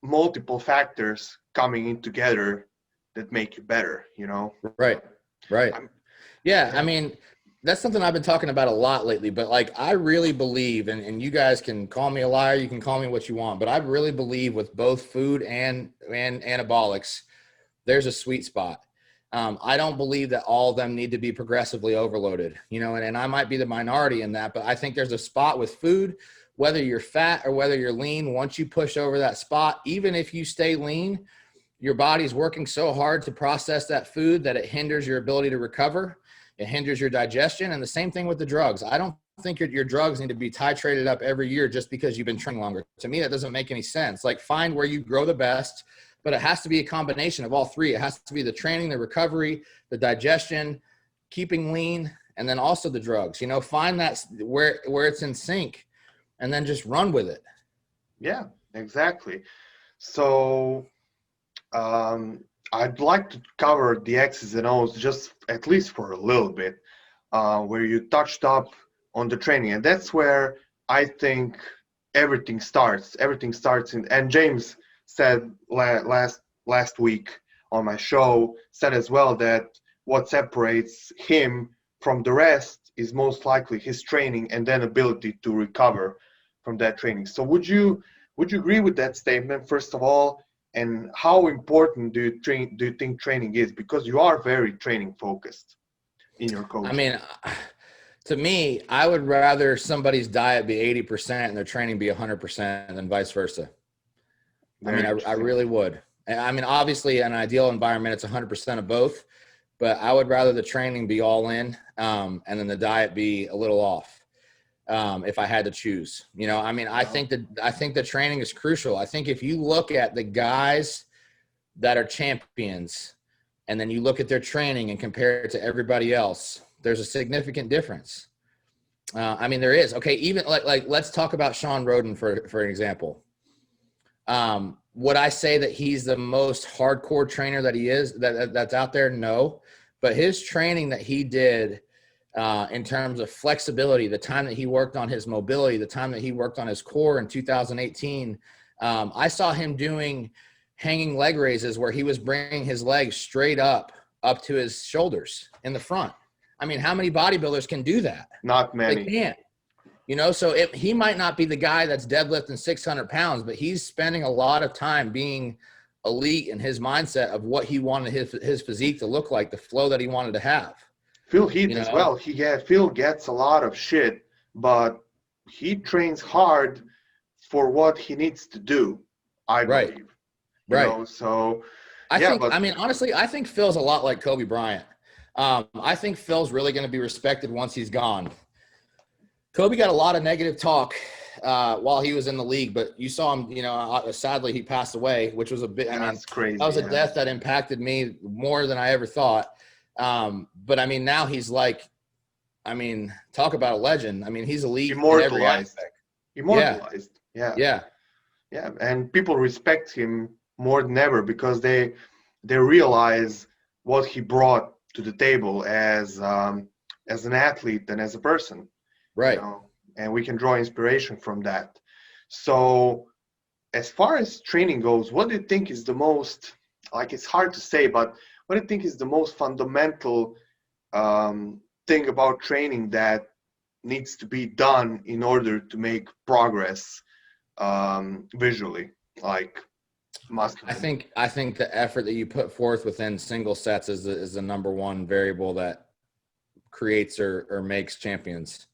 multiple factors coming in together that make you better, you know? Right. Yeah. I mean, that's something I've been talking about a lot lately, but like, I really believe, and you guys can call me a liar, you can call me what you want, but I really believe with both food and anabolics, there's a sweet spot. I don't believe that all of them need to be progressively overloaded, you know, and I might be the minority in that, but I think there's a spot with food, whether you're fat or whether you're lean. Once you push over that spot, even if you stay lean, your body's working so hard to process that food that it hinders your ability to recover. It hinders your digestion. And the same thing with the drugs. I don't think your drugs need to be titrated up every year just because you've been training longer. To me, that doesn't make any sense. Like, find where you grow the best, but it has to be a combination of all three. It has to be the training, the recovery, the digestion, keeping lean, and then also the drugs. You know, find that where it's in sync, and then just run with it. Yeah, exactly. So I'd like to cover the X's and O's just at least for a little bit, where you touched up on the training. And that's where I think everything starts. And James said last week on my show, said as well, that what separates him from the rest is most likely his training and then ability to recover from that training. So would you agree with that statement, first of all? And how important do you think training is? Because you are very training focused in your coaching. I mean, to me, I would rather somebody's diet be 80% and their training be 100% than vice versa. I really would. I mean, obviously, in an ideal environment, it's 100% of both, but I would rather the training be all in, and then the diet be a little off. If I had to choose, you know, I mean, I think the training is crucial. I think if you look at the guys that are champions and then you look at their training and compare it to everybody else, there's a significant difference. I mean, there is. Okay. Even like let's talk about Sean Roden for an example. Would I say that he's the most hardcore trainer that he is that's out there? No, but his training that he did, in terms of flexibility, the time that he worked on his mobility, the time that he worked on his core in 2018. I saw him doing hanging leg raises where he was bringing his legs straight up to his shoulders in the front. I mean, how many bodybuilders can do that? Not many. They can't. You know, so he might not be the guy that's deadlifting 600 pounds, but he's spending a lot of time being elite in his mindset of what he wanted his physique to look like, the flow that he wanted to have. Phil Heath as well. Phil gets a lot of shit, but he trains hard for what he needs to do, I believe. Right. You know, so I mean, honestly, I think Phil's a lot like Kobe Bryant. I think Phil's really going to be respected once he's gone. Kobe got a lot of negative talk while he was in the league, but you saw him, you know, sadly he passed away, which was a bit, that's crazy. That was a death that impacted me more than I ever thought. But I mean, now he's like, I mean, talk about a legend. I mean, he's elite in every aspect. Immortalized. Yeah. And people respect him more than ever because they realize what he brought to the table as an athlete and as a person. Right. You know, and we can draw inspiration from that. So as far as training goes, what do you think is the most, like, it's hard to say, but what do you think is the most fundamental thing about training that needs to be done in order to make progress visually, like muscularly? I think the effort that you put forth within single sets is the number one variable that creates or makes champions.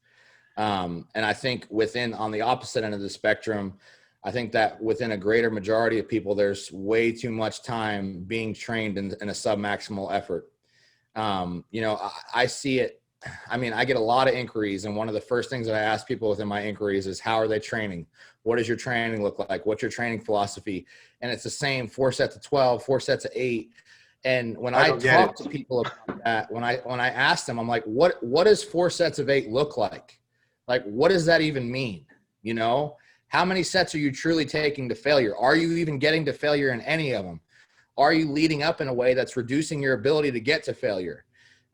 And I think on the opposite end of the spectrum, I think that within a greater majority of people, there's way too much time being trained in a submaximal effort. You know, I see it. I mean, I get a lot of inquiries, and one of the first things that I ask people within my inquiries is, how are they training? What does your training look like? What's your training philosophy? And it's the same 4 sets of 12, 4 sets of 8. And when I talk to people about that, when I ask them, I'm like, what does 4 sets of 8 look like? Like, what does that even mean? You know, how many sets are you truly taking to failure? Are you even getting to failure in any of them? Are you leading up in a way that's reducing your ability to get to failure?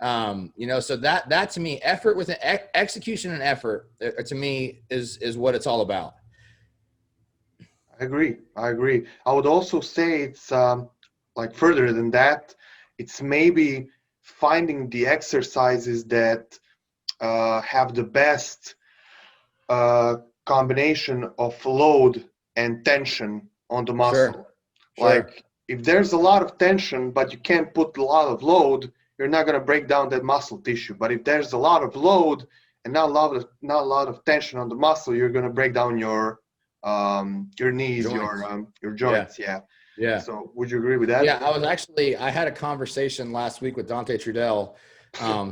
You know, so that to me, effort with execution and effort to me is what it's all about. I agree. I would also say it's like further than that, it's maybe finding the exercises that have the best combination of load and tension on the muscle. Sure. Like, if there's a lot of tension, but you can't put a lot of load, you're not going to break down that muscle tissue. But if there's a lot of load and not a lot of tension on the muscle, you're going to break down your knees, your joints. Yeah. So would you agree with that? Yeah, I had a conversation last week with 𝗣𝗘𝗔𝗞,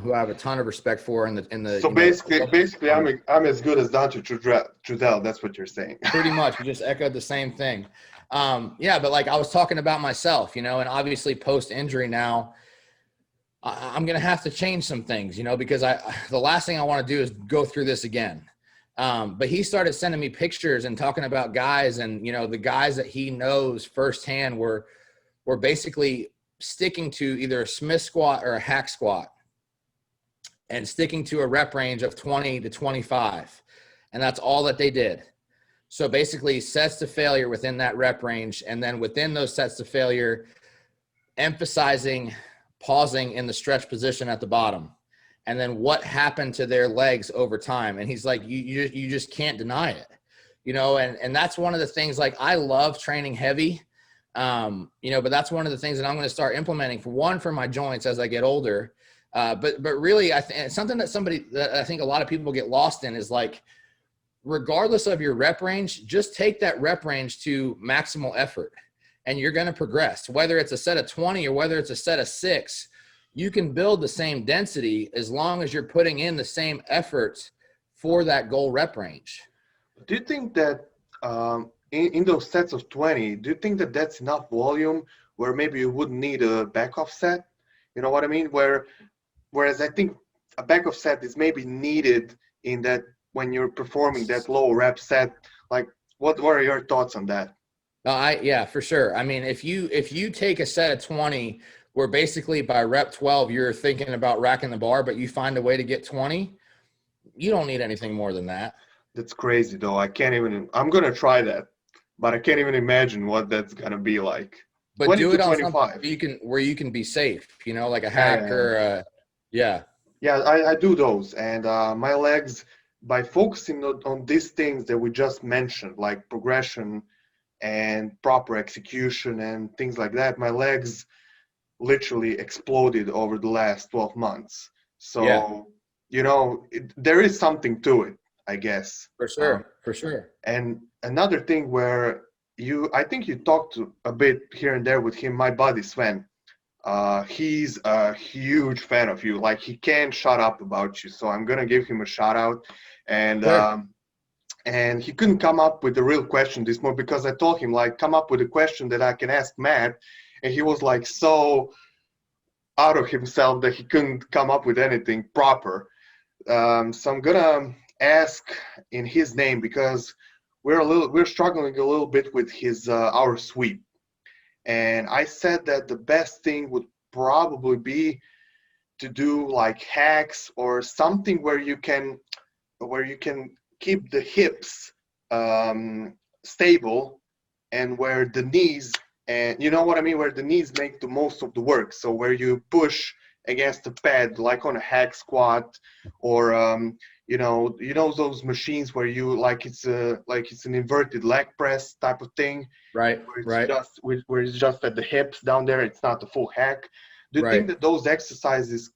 who I have a ton of respect for in the. So basically, I'm as good as 𝗣𝗘𝗔𝗞. That's what you're saying. Pretty much, we just echoed the same thing. Yeah, but like I was talking about myself, you know, and obviously post injury now, I'm gonna have to change some things, you know, because the last thing I want to do is go through this again. But he started sending me pictures and talking about guys, and you know, the guys that he knows firsthand were basically sticking to either a Smith squat or a hack squat, and sticking to a rep range of 20 to 25, and that's all that they did. So basically, sets to failure within that rep range, and then within those sets to failure, emphasizing pausing in the stretch position at the bottom. And then what happened to their legs over time. And he's like, you just can't deny it, you know? And that's one of the things, like, I love training heavy, you know, but that's one of the things that I'm going to start implementing for my joints as I get older. But really, something that I think a lot of people get lost in is, like, regardless of your rep range, just take that rep range to maximal effort and you're going to progress. Whether it's a set of 20 or whether it's a set of 6, you can build the same density as long as you're putting in the same efforts for that goal rep range. Do you think that in those sets of 20, do you think that that's enough volume where maybe you wouldn't need a back off set? You know what I mean? Whereas I think a back off set is maybe needed in that when you're performing that low rep set. Like, what are your thoughts on that? Yeah, for sure. I mean, if you take a set of 20 where basically by rep 12, you're thinking about racking the bar, but you find a way to get 20. You don't need anything more than that. That's crazy though. I can't even, I'm going to try that, but I can't even imagine what that's going to be like. But 20 do to it on something 25. where you can be safe, like a Yeah, hack yeah, yeah. or yeah. Yeah, I do those. And my legs, by focusing on these things that we just mentioned, like progression and proper execution and things like that, my legs literally exploded over the last 12 months. Yeah, So, there is something to it, I guess. for sure. For sure. And another thing where I think you talked a bit here and there with him, my buddy Sven. He's a huge fan of you. Like he can't shut up about you. So I'm gonna give him a shout out. And Sure. and he couldn't come up with a real question this morning because I told him like come up with a question that I can ask Matt, and he was like so out of himself that he couldn't come up with anything proper. So I'm gonna ask in his name because we're struggling a little bit with his our sweep. And I said that the best thing would probably be to do like hacks or something where you can keep the hips stable, and where the knees, and you know what I mean, where the knees make the most of the work. So where you push against the pad like on a hack squat, or those machines where you like it's an inverted leg press type of thing, Right. Right. where it's just at the hips down there. It's not the full hack. Do you think Right. that those exercises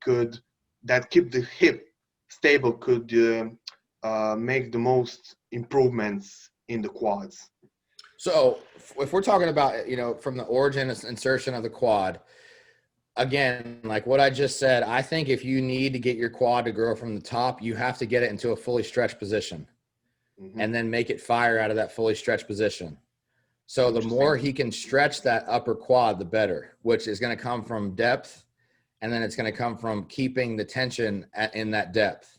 that keep the hip stable could make the most improvements in the quads? So if we're talking about, from the origin and insertion of the quad, again, like what I just said, I think if you need to get your quad to grow from the top, you have to get it into a fully stretched position Mm-hmm. and then make it fire out of that fully stretched position. So the more he can stretch that upper quad, the better, which is going to come from depth. And then it's going to come from keeping the tension in that depth.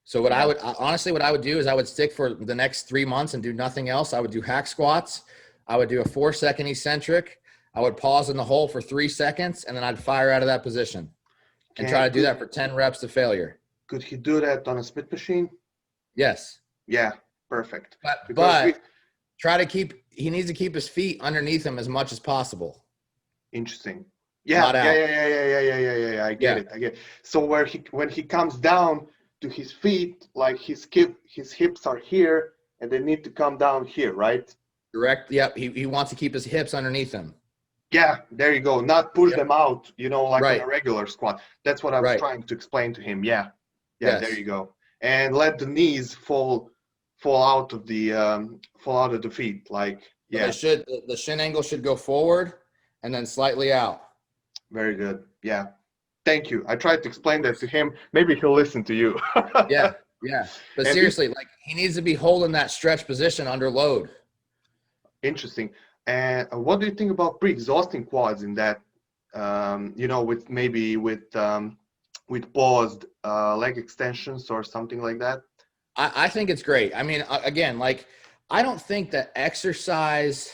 So what I would do is I would stick for the next 3 months and do nothing else. I would do hack squats. I would do a 4-second eccentric. I would pause in the hole for 3 seconds, and then I'd fire out of that position and try to do that for 10 reps to failure. Could he do that on a Smith machine? Yes. Yeah, perfect. But he needs to keep his feet underneath him as much as possible. Interesting. Yeah. I get it. So when he comes down to his feet, like his hips are here and they need to come down here, right? Correct. Yep. He wants to keep his hips underneath him. Yeah, there you go. Not push them out, like right. on a regular squat. That's what I was trying to explain to him. Yeah. Yes. There you go. And let the knees fall out of the feet. Like, yeah. The shin angle should go forward and then slightly out. Very good. Yeah. Thank you. I tried to explain that to him. Maybe he'll listen to you. Yeah. But seriously, like he needs to be holding that stretch position under load. Interesting. And what do you think about pre-exhausting quads in that, with paused leg extensions or something like that? I think it's great. I mean, again, like I don't think that exercise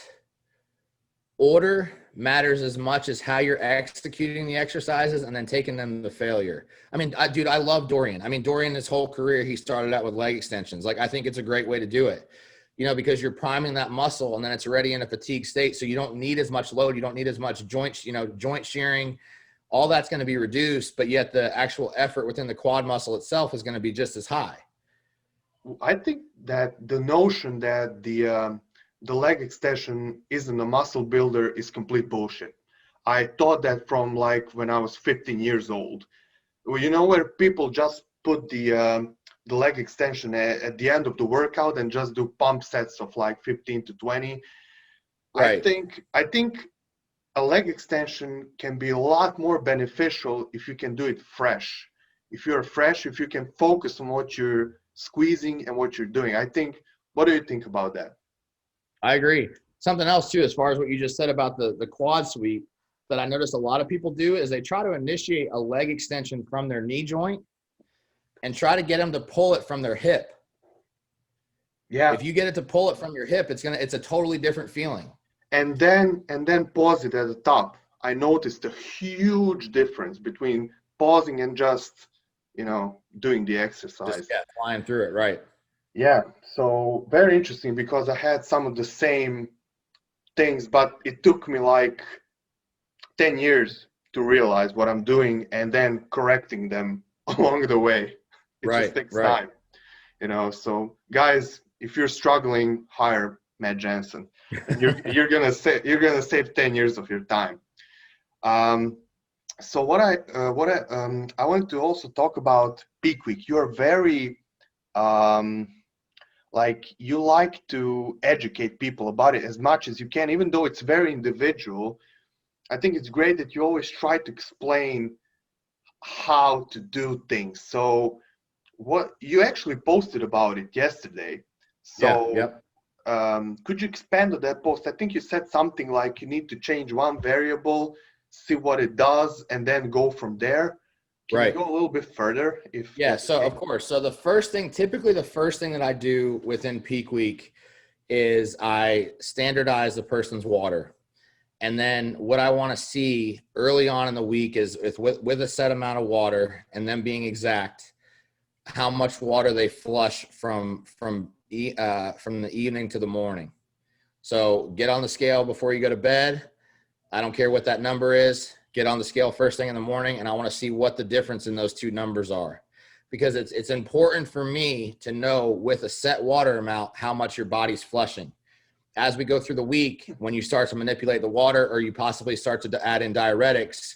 order matters as much as how you're executing the exercises and then taking them to failure. I mean, dude, I love Dorian. I mean, Dorian, his whole career, he started out with leg extensions. Like, I think it's a great way to do it, because you're priming that muscle and then it's already in a fatigue state. So you don't need as much load. You don't need as much joint shearing. All that's going to be reduced, but yet the actual effort within the quad muscle itself is going to be just as high. I think that the notion that the leg extension isn't a muscle builder is complete bullshit. I thought that from like when I was 15 years old. Where people just put the leg extension at the end of the workout and just do pump sets of like 15 to 20. Right. I think a leg extension can be a lot more beneficial if you can do it fresh. If you can focus on what you're squeezing and what you're doing. What do you think about that? I agree. Something else too, as far as what you just said about the quad sweep, that I noticed a lot of people do is they try to initiate a leg extension from their knee joint and try to get them to pull it from their hip. Yeah. If you get it to pull it from your hip, it's a totally different feeling. And then pause it at the top. I noticed a huge difference between pausing and just, doing the exercise. Just flying through it, right? Yeah, so very interesting because I had some of the same things, but it took me like 10 years to realize what I'm doing and then correcting them along the way. It just takes time, So guys, if you're struggling, hire Matt Jansen, and you're gonna save 10 years of your time. So I wanted to also talk about peak week. You're very you like to educate people about it as much as you can, even though it's very individual. I think it's great that you always try to explain how to do things. So what you actually posted about it yesterday. So could you expand on that post? I think you said something like you need to change one variable, see what it does, and then go from there. Can you go a little bit further? So of course. So typically the first thing that I do within peak week is I standardize the person's water. And then what I want to see early on in the week is with a set amount of water, and then being exact, how much water they flush from the evening to the morning. So get on the scale before you go to bed. I don't care what that number is. Get on the scale first thing in the morning, and I want to see what the difference in those two numbers are, because it's important for me to know with a set water amount how much your body's flushing. As we go through the week, when you start to manipulate the water, or you possibly start to add in diuretics,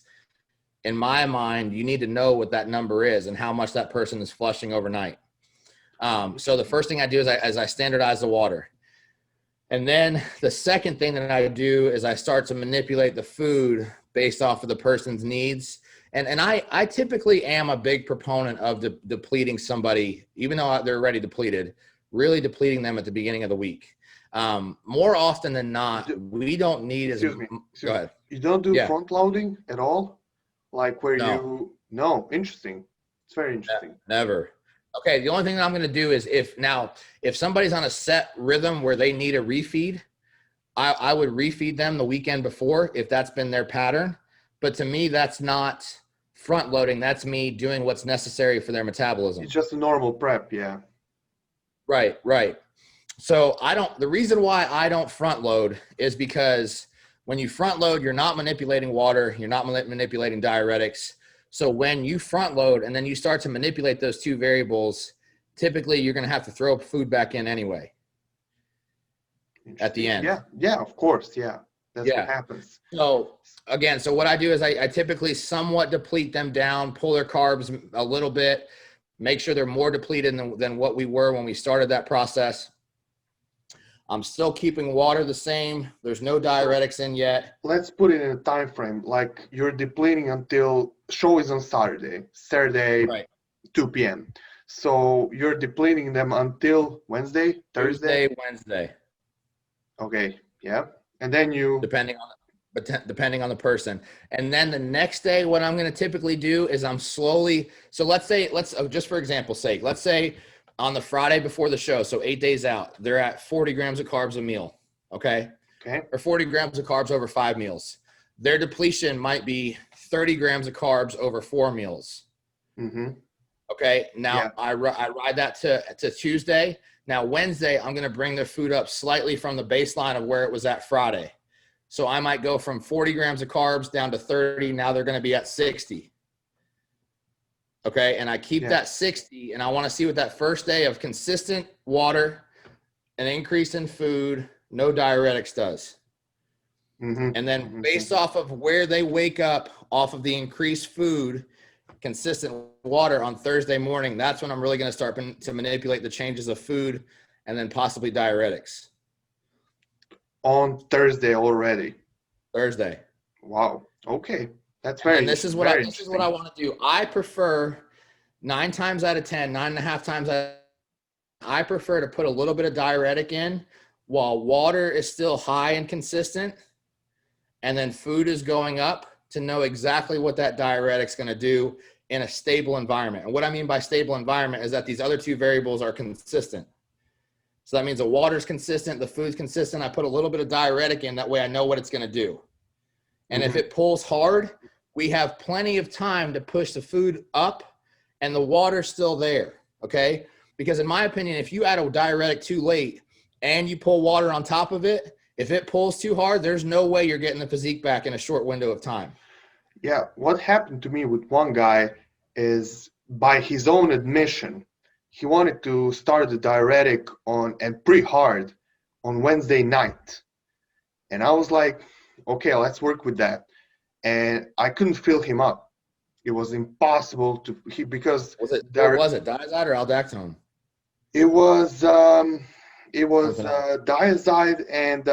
in my mind, you need to know what that number is and how much that person is flushing overnight. So the first thing I do is I standardize the water. And then the second thing that I do is I start to manipulate the food based off of the person's needs. And I typically am a big proponent of depleting somebody, even though they're already depleted, really depleting them at the beginning of the week. More often than not, we don't need Excuse me. Go ahead. You don't do front loading at all? Like where No, interesting. It's very interesting. Never. Okay, the only thing that I'm going to do is if somebody's on a set rhythm where they need a refeed, I would refeed them the weekend before if that's been their pattern. But to me, that's not front loading. That's me doing what's necessary for their metabolism. It's just a normal prep, yeah. Right. So the reason why I don't front load is because when you front load, you're not manipulating water, you're not manipulating diuretics. So when you front load and then you start to manipulate those two variables, typically you're going to have to throw food back in anyway at the end. Yeah, of course. Yeah. That's what happens. So again, what I do is I typically somewhat deplete them down, pull their carbs a little bit, make sure they're more depleted than what we were when we started that process. I'm still keeping water the same. There's no diuretics in yet. Let's put it in a time frame. Like you're depleting until show is on Saturday, right. 2 p.m. So you're depleting them until Wednesday, Thursday? Wednesday. Okay, yeah. And then depending on the person. And then the next day, what I'm going to typically do is I'm slowly. So let's just for example's sake, let's say on the Friday before the show, so 8 days out, they're at 40 grams of carbs a meal. Okay. Or 40 grams of carbs over 5 meals. Their depletion might be 30 grams of carbs over 4 meals. Mm-hmm. Okay. Now I ride that to Tuesday. Now Wednesday, I'm going to bring their food up slightly from the baseline of where it was at Friday. So I might go from 40 grams of carbs down to 30. Now they're going to be at 60. Okay. And I keep that 60, and I want to see what that first day of consistent water, an increase in food, no diuretics does. Mm-hmm. And then based off of where they wake up off of the increased food, consistent water on Thursday morning, that's when I'm really going to start to manipulate the changes of food and then possibly diuretics. On Thursday already. Thursday. Wow. Okay. That's very. And this is what I want to do. I prefer 9 times out of 10, 9.5 times I prefer to put a little bit of diuretic in while water is still high and consistent, and then food is going up, to know exactly what that diuretic's going to do in a stable environment. And what I mean by stable environment is that these other two variables are consistent. So that means the water's consistent, the food's consistent. I put a little bit of diuretic in, that way I know what it's going to do. And if it pulls hard, we have plenty of time to push the food up and the water's still there, okay? Because in my opinion, if you add a diuretic too late and you pull water on top of it, if it pulls too hard, there's no way you're getting the physique back in a short window of time. Yeah, what happened to me with one guy is, by his own admission, he wanted to start the diuretic on, and pretty hard, on Wednesday night. And I was like, okay, let's work with that. And I couldn't fill him up. It was impossible to, because what was it, diazide or aldactone? it was Something else. diazide, and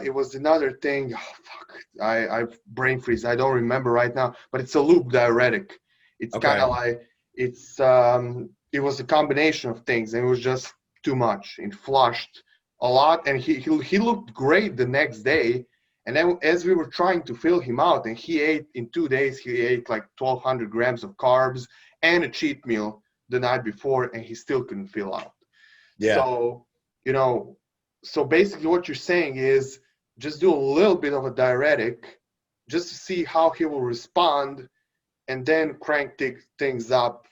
it was another thing. Oh, fuck, I brain freeze. I don't remember right now, but it's a loop diuretic. It's kind of like, it was a combination of things, and it was just too much. It flushed a lot, and he looked great the next day. And then as we were trying to fill him out, and he ate in 2 days, he ate like 1,200 grams of carbs and a cheat meal the night before, and he still couldn't fill out. Yeah. So, so basically what you're saying is just do a little bit of a diuretic just to see how he will respond, and then crank things up.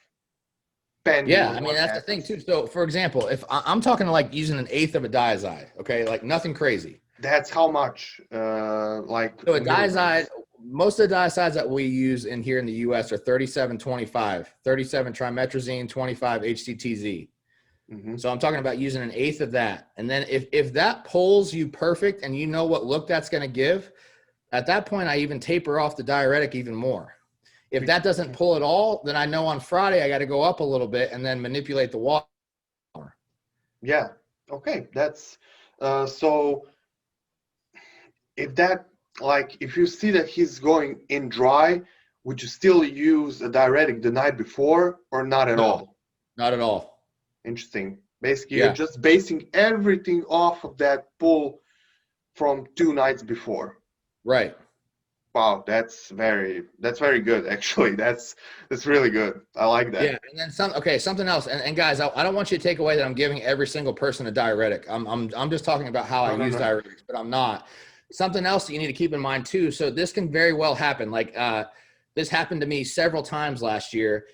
Yeah, I mean, that's the thing too. So for example, if I'm talking like using 1/8 of a diazide, okay, like nothing crazy. That's how much, So a diazide, most of the diazides that we use in here in the US are 37-25, 37 trimethrazine, 25 HTTZ. So I'm talking about using 1/8 of that. And then if that pulls you perfect and you know what look that's going to give, at that point, I even taper off the diuretic even more. If that doesn't pull at all, then I know on Friday I got to go up a little bit and then manipulate the water. Yeah. Okay. That's so if you see that he's going in dry, would you still use a diuretic the night before, or not at all? Not at all. Interesting. Basically, you're just basing everything off of that pull from 2 nights before. Right. Wow, that's very good, actually. That's really good. I like that. Yeah, and then something else. And guys, I don't want you to take away that I'm giving every single person a diuretic. I'm just talking about how I use diuretics, but I'm not. Something else that you need to keep in mind too. So this can very well happen. Like this happened to me several times last year.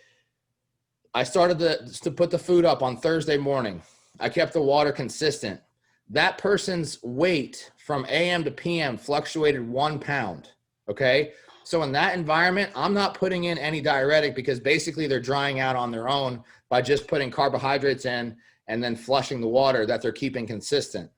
I started to put the food up on Thursday morning. I kept the water consistent. That person's weight from AM to PM fluctuated 1 pound. Okay. So in that environment, I'm not putting in any diuretic, because basically they're drying out on their own by just putting carbohydrates in and then flushing the water that they're keeping consistent.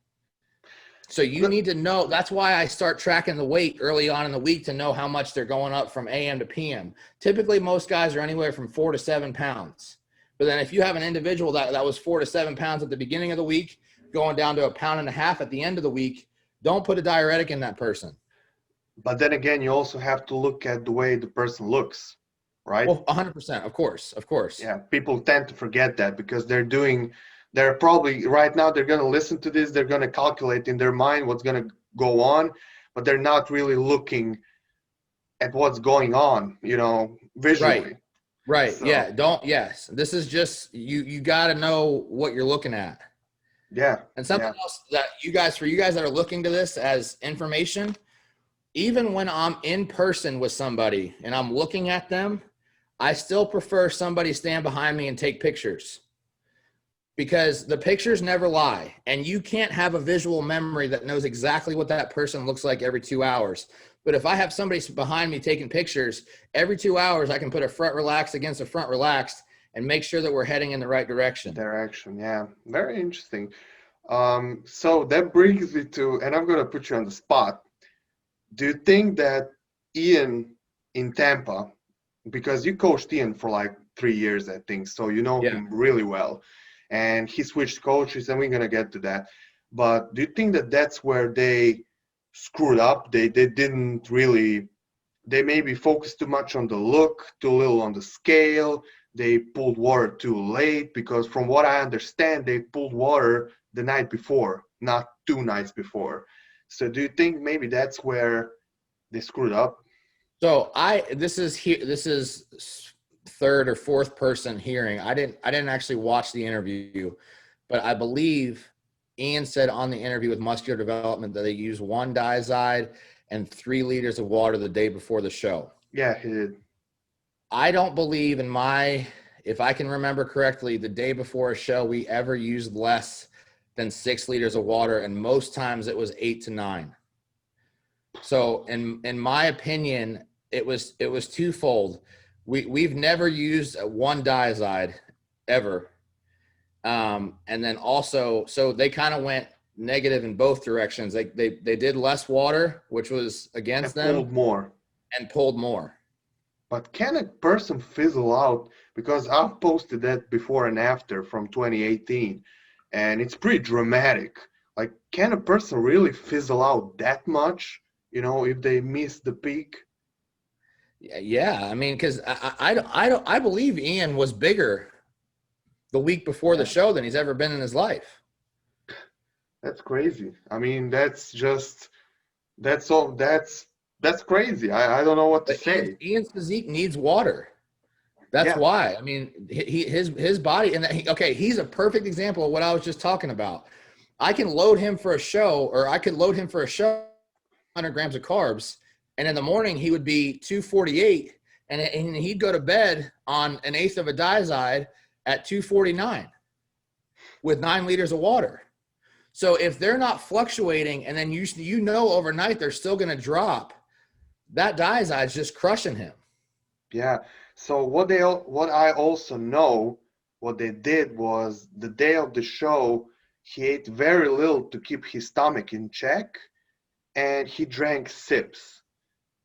So you need to know, that's why I start tracking the weight early on in the week to know how much they're going up from AM to PM. Typically, most guys are anywhere from 4 to 7 pounds. But then if you have an individual that was 4 to 7 pounds at the beginning of the week, going down to 1.5 pounds at the end of the week, don't put a diuretic in that person. But then again, you also have to look at the way the person looks, right? Well, 100%, of course. Yeah, people tend to forget that, because they're probably right now, they're going to listen to this, they're going to calculate in their mind what's going to go on, but they're not really looking at what's going on, visually. Right. So, yes. This is just, you got to know what you're looking at. Yeah. And something else that for you guys that are looking to this as information, even when I'm in person with somebody and I'm looking at them, I still prefer somebody stand behind me and take pictures, because the pictures never lie. And you can't have a visual memory that knows exactly what that person looks like every 2 hours. But if I have somebody behind me taking pictures, every 2 hours, I can put a front relaxed against a front relaxed and make sure that we're heading in the right direction. Yeah. Very interesting. So that brings me to, and I'm going to put you on the spot. Do you think that Ian in Tampa, because you coached Ian for like 3 years, I think, so you know him really well, and he switched coaches, and we're going to get to that. But do you think that that's where they screwed up? They didn't really, they maybe focused too much on the look, too little on the scale. They pulled water too late, because from what I understand, they pulled water the night before, not 2 nights before. So do you think maybe that's where they screwed up? So this is third or fourth person hearing. I didn't actually watch the interview, but I believe Ian said on the interview with Muscular Development that they use 1 diazide and 3 liters of water the day before the show. Yeah, he did. I don't believe if I can remember correctly, the day before a show, we ever used less than 6 liters of water. And most times it was 8 to 9. So in my opinion, it was twofold. We've never used one 𝗣𝗘𝗔𝗞 ever. And then also, so they kind of went negative in both directions. They did less water, which was against them, pulled more. But can a person fizzle out? Because I've posted that before and after from 2018, and it's pretty dramatic. Like, can a person really fizzle out that much, if they miss the peak? Yeah, I mean, because I believe Ian was bigger the week before the show than he's ever been in his life. That's crazy. I mean, that's crazy. I don't know what to say. Ian's physique needs water. That's why. I mean, his body, and he's a perfect example of what I was just talking about. I can load him for a show, or I could load him for a show 100 grams of carbs, and in the morning he would be 248, and he'd go to bed on an eighth of a 𝗣𝗘𝗔𝗞 at 249 with 9 liters of water. So if they're not fluctuating, and then overnight they're still going to drop, that 𝗣𝗘𝗔𝗞 is just crushing him. Yeah. So what I also know, what they did was the day of the show, he ate very little to keep his stomach in check, and he drank sips.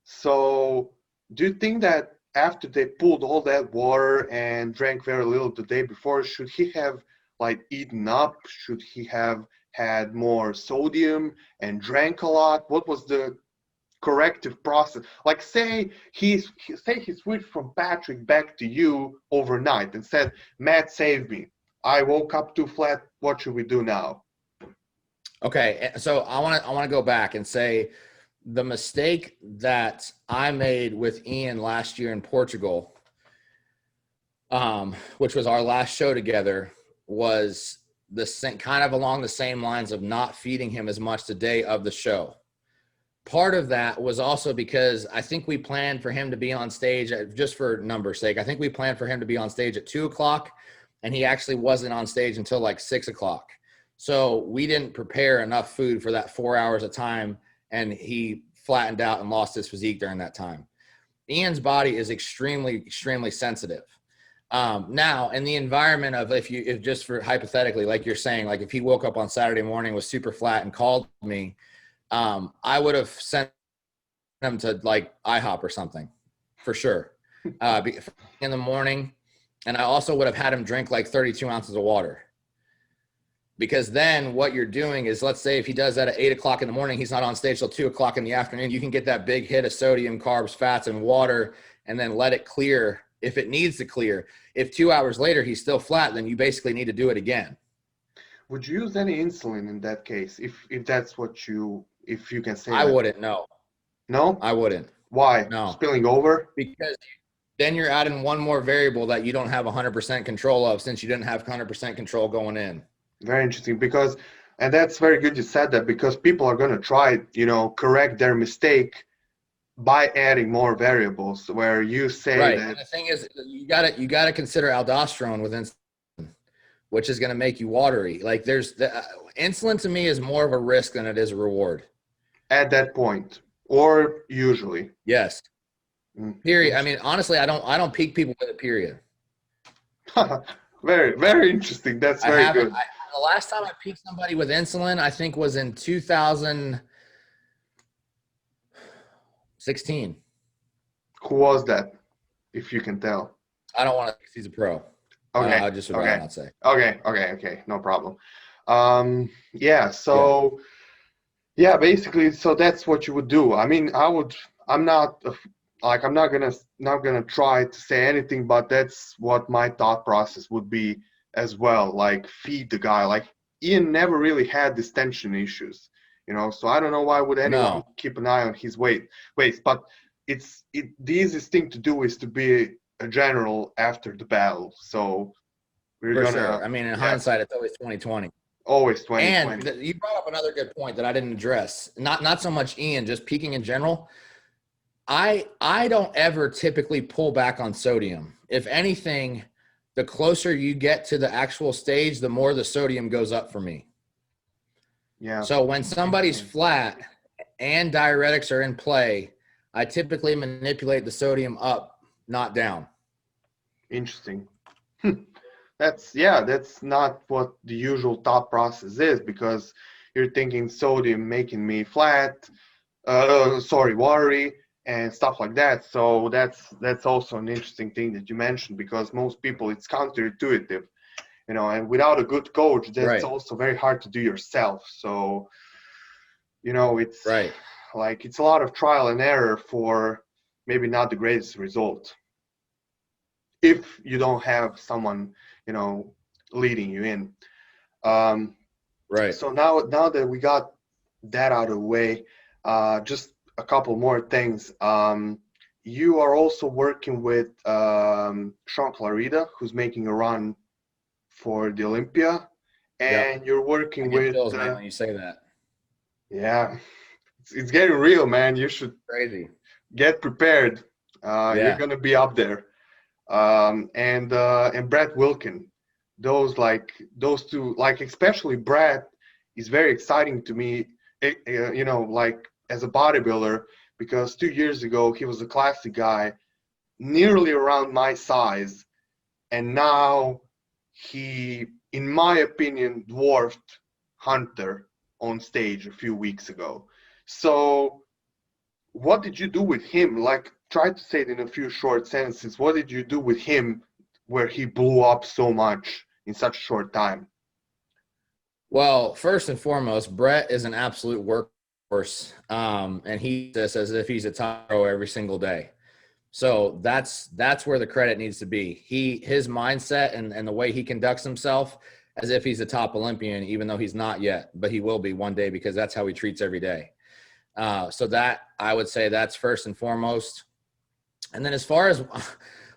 So do you think that after they pulled all that water and drank very little the day before, should he have eaten up? Should he have had more sodium and drank a lot? What was the corrective process? Like, say he switched from Patrick back to you overnight and said, Matt saved me, I woke up too flat, what should we do now? Okay, so I want to go back and say the mistake that I made with Ian last year in Portugal, which was our last show together, was the same, kind of along the same lines of not feeding him as much the day of the show. Part of that was also because I think we planned for him to be on stage just for numbers sake. I think we planned for him to be on stage at 2 o'clock, and he actually wasn't on stage until like 6 o'clock. So we didn't prepare enough food for that 4 hours of time, and he flattened out and lost his physique during that time. Ian's body is extremely, extremely sensitive. Now, in the environment of, if just for hypothetically, like you're saying, like if he woke up on Saturday morning, was super flat and called me, I would have sent him to like IHOP or something for sure, in the morning. And I also would have had him drink like 32 ounces of water, because then what you're doing is, let's say if he does that at 8 o'clock in the morning, he's not on stage till 2 o'clock in the afternoon. You can get that big hit of sodium, carbs, fats, and water, and then let it clear if it needs to clear. If 2 hours later he's still flat, then you basically need to do it again. Would you use any insulin in that case, if that's what if you can say I that? wouldn't, no. No? I wouldn't. Why? No. Spilling over? Because then you're adding one more variable that you don't have 100% control of, since you didn't have 100% control going in. Very interesting, and that's very good you said that, because people are going to try, correct their mistake by adding more variables, where you say right. that. And the thing is, you got to consider aldosterone with insulin, which is going to make you watery. Like insulin to me is more of a risk than it is a reward. At that point, or usually. Yes. Period. I mean, honestly, I don't peak people with a period. Very, very interesting. That's very good. The last time I peaked somebody with insulin, I think, was in 2016. Who was that, if you can tell? I don't want to. He's a pro. Okay. I just would rather not say. Okay. No problem. Yeah. So, yeah. Basically, so that's what you would do. I mean, I'm not gonna try to say anything, but that's what my thought process would be as well. Like, feed the guy. Like, Ian never really had distension issues, so I don't know why would anyone keep an eye on his weight. But the easiest thing to do is to be a general after the battle. So we're For gonna. Sure. I mean, in hindsight, it's always 2020. Always 20, And 20. you brought up another good point that I didn't address. Not so much Ian, just peaking in general. I don't ever typically pull back on sodium. If anything, the closer you get to the actual stage, the more the sodium goes up for me. Yeah. So when somebody's flat and diuretics are in play, I typically manipulate the sodium up, not down. Interesting. That's not what the usual thought process is, because you're thinking sodium making me flat, watery and stuff like that. So that's also an interesting thing that you mentioned, because most people, it's counterintuitive, and without a good coach, that's also very hard to do yourself. So, it's right. like, it's a lot of trial and error for maybe not the greatest result, if you don't have someone, leading you in. Right. So now that we got that out of the way, just a couple more things. You are also working with 𝗣𝗘𝗥𝗙𝗘𝗖𝗧, who's making a run for the Olympia, and you're working with. Chills, man, when you say that. Yeah, it's getting real, man. You should get prepared. You're gonna be up there. And Brett Wilkin. Those two, like, especially Brett is very exciting to me, like, as a bodybuilder, because 2 years ago he was a classic guy, nearly around my size, and now he, in my opinion, dwarfed Hunter on stage a few weeks ago. So what did you do with him? Like, try to say it in a few short sentences. What did you do with him where he blew up so much in such a short time? Well, first and foremost, Brett is an absolute workhorse, and he does as if he's a top pro every single day. So that's where the credit needs to be. His mindset and the way he conducts himself as if he's a top Olympian, even though he's not yet, but he will be one day, because that's how he treats every day. So that, I would say, that's first and foremost. And then as far as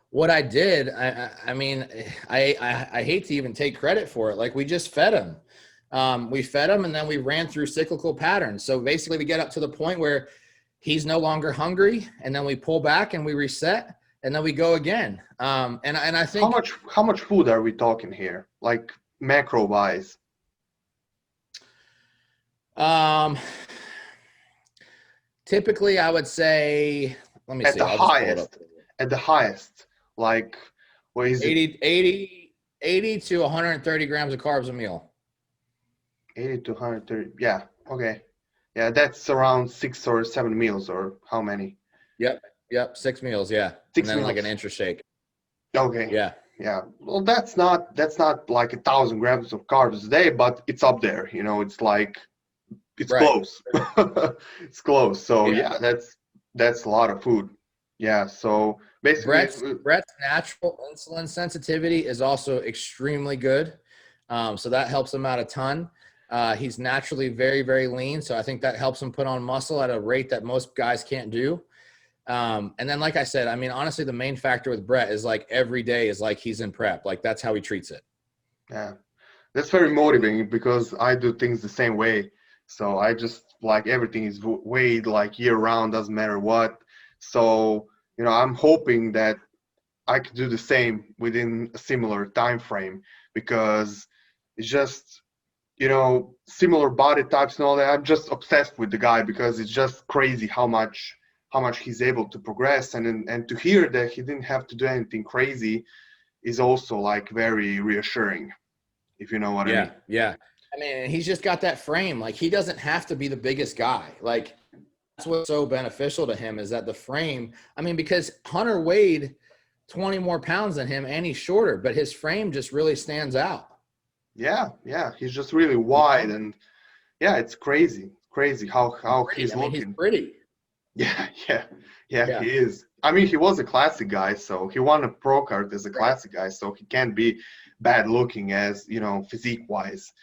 what I did, I mean, I hate to even take credit for it. Like, we just fed him. We fed him, and then we ran through cyclical patterns. So basically we get up to the point where he's no longer hungry, and then we pull back and we reset, and then we go again. And I think how much food are we talking here, like macro wise? Typically I would say, let me see. At the highest, like, what is 80 to 130 grams of carbs a meal. 80 to 130. Yeah. Okay. Yeah, that's around 6 or 7 meals, or how many? Yep. 6 meals. Yeah. 6 and then meals. Like an intra-shake. Okay. Yeah. Yeah. Well, that's not like 1,000 grams of carbs a day, but it's up there. It's like, it's close. It's close. So yeah, that's a lot of food. Yeah. So basically, Brett's natural insulin sensitivity is also extremely good. So that helps him out a ton. He's naturally very, very lean. So I think that helps him put on muscle at a rate that most guys can't do. And then, like I said, I mean, honestly, the main factor with Brett is, like, every day is like he's in prep. Like, that's how he treats it. Yeah. That's very motivating, because I do things the same way. So I just, like, everything is weighed like year round, doesn't matter what. So, I'm hoping that I could do the same within a similar time frame, because it's just, similar body types and all that. I'm just obsessed with the guy, because it's just crazy how much he's able to progress, and to hear that he didn't have to do anything crazy is also, like, very reassuring, if you know what I mean. Yeah. I mean, he's just got that frame. Like, he doesn't have to be the biggest guy. Like, that's what's so beneficial to him, is that the frame. I mean, because Hunter weighed 20 more pounds than him, and he's shorter, but his frame just really stands out. Yeah. He's just really wide, and yeah, it's crazy how he's looking. He's pretty. Yeah, he is. I mean, he was a classic guy, so he won a pro card as a classic guy, so he can't be bad looking as, physique wise.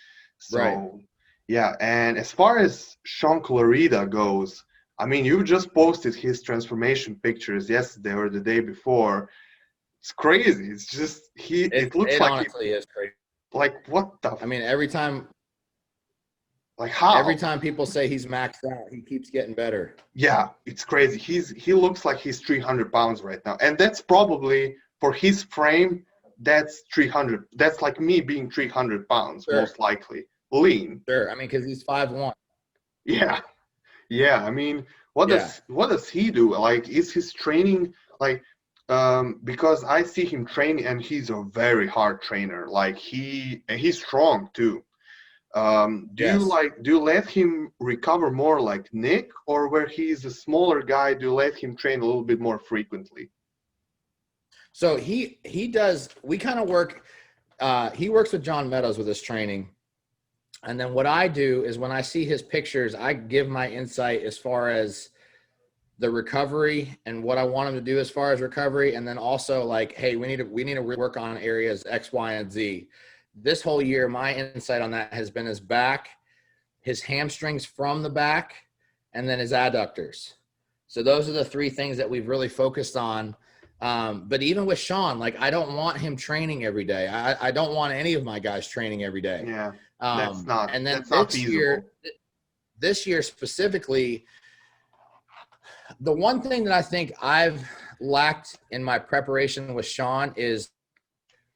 So yeah, and as far as 𝗣𝗘𝗥𝗙𝗘𝗖𝗧 goes, I mean, you just posted his transformation pictures yesterday or the day before. It's crazy. It's just it looks like honestly is crazy. Like, what the? I mean, every time Like how? Every time people say he's maxed out, he keeps getting better. Yeah, it's crazy. He looks like he's 300 pounds right now, and that's probably for his frame. That's 300. That's like me being 300 pounds, Sure. most likely lean. Sure. I mean, because he's 5'1". Yeah, yeah. I mean, what does he do? Like, is his training like? Because I see him train, and he's a very hard trainer. Like he's strong too. Do you let him recover more like Nick, or where he's a smaller guy, do you let him train a little bit more frequently? So he does. We kind of work. He works with John Meadows with his training, and then what I do is when I see his pictures, I give my insight as far as the recovery and what I want him to do as far as recovery, and then also like, hey, we need to work on areas X, Y, and Z. This whole year, my insight on that has been his back, his hamstrings from the back, and then his adductors. So those are the three things that we've really focused on. But even with Sean, like I don't want him training every day. I don't want any of my guys training every day. Yeah, that's not. And then that's not feasible. This year specifically, the one thing that I think I've lacked in my preparation with Sean is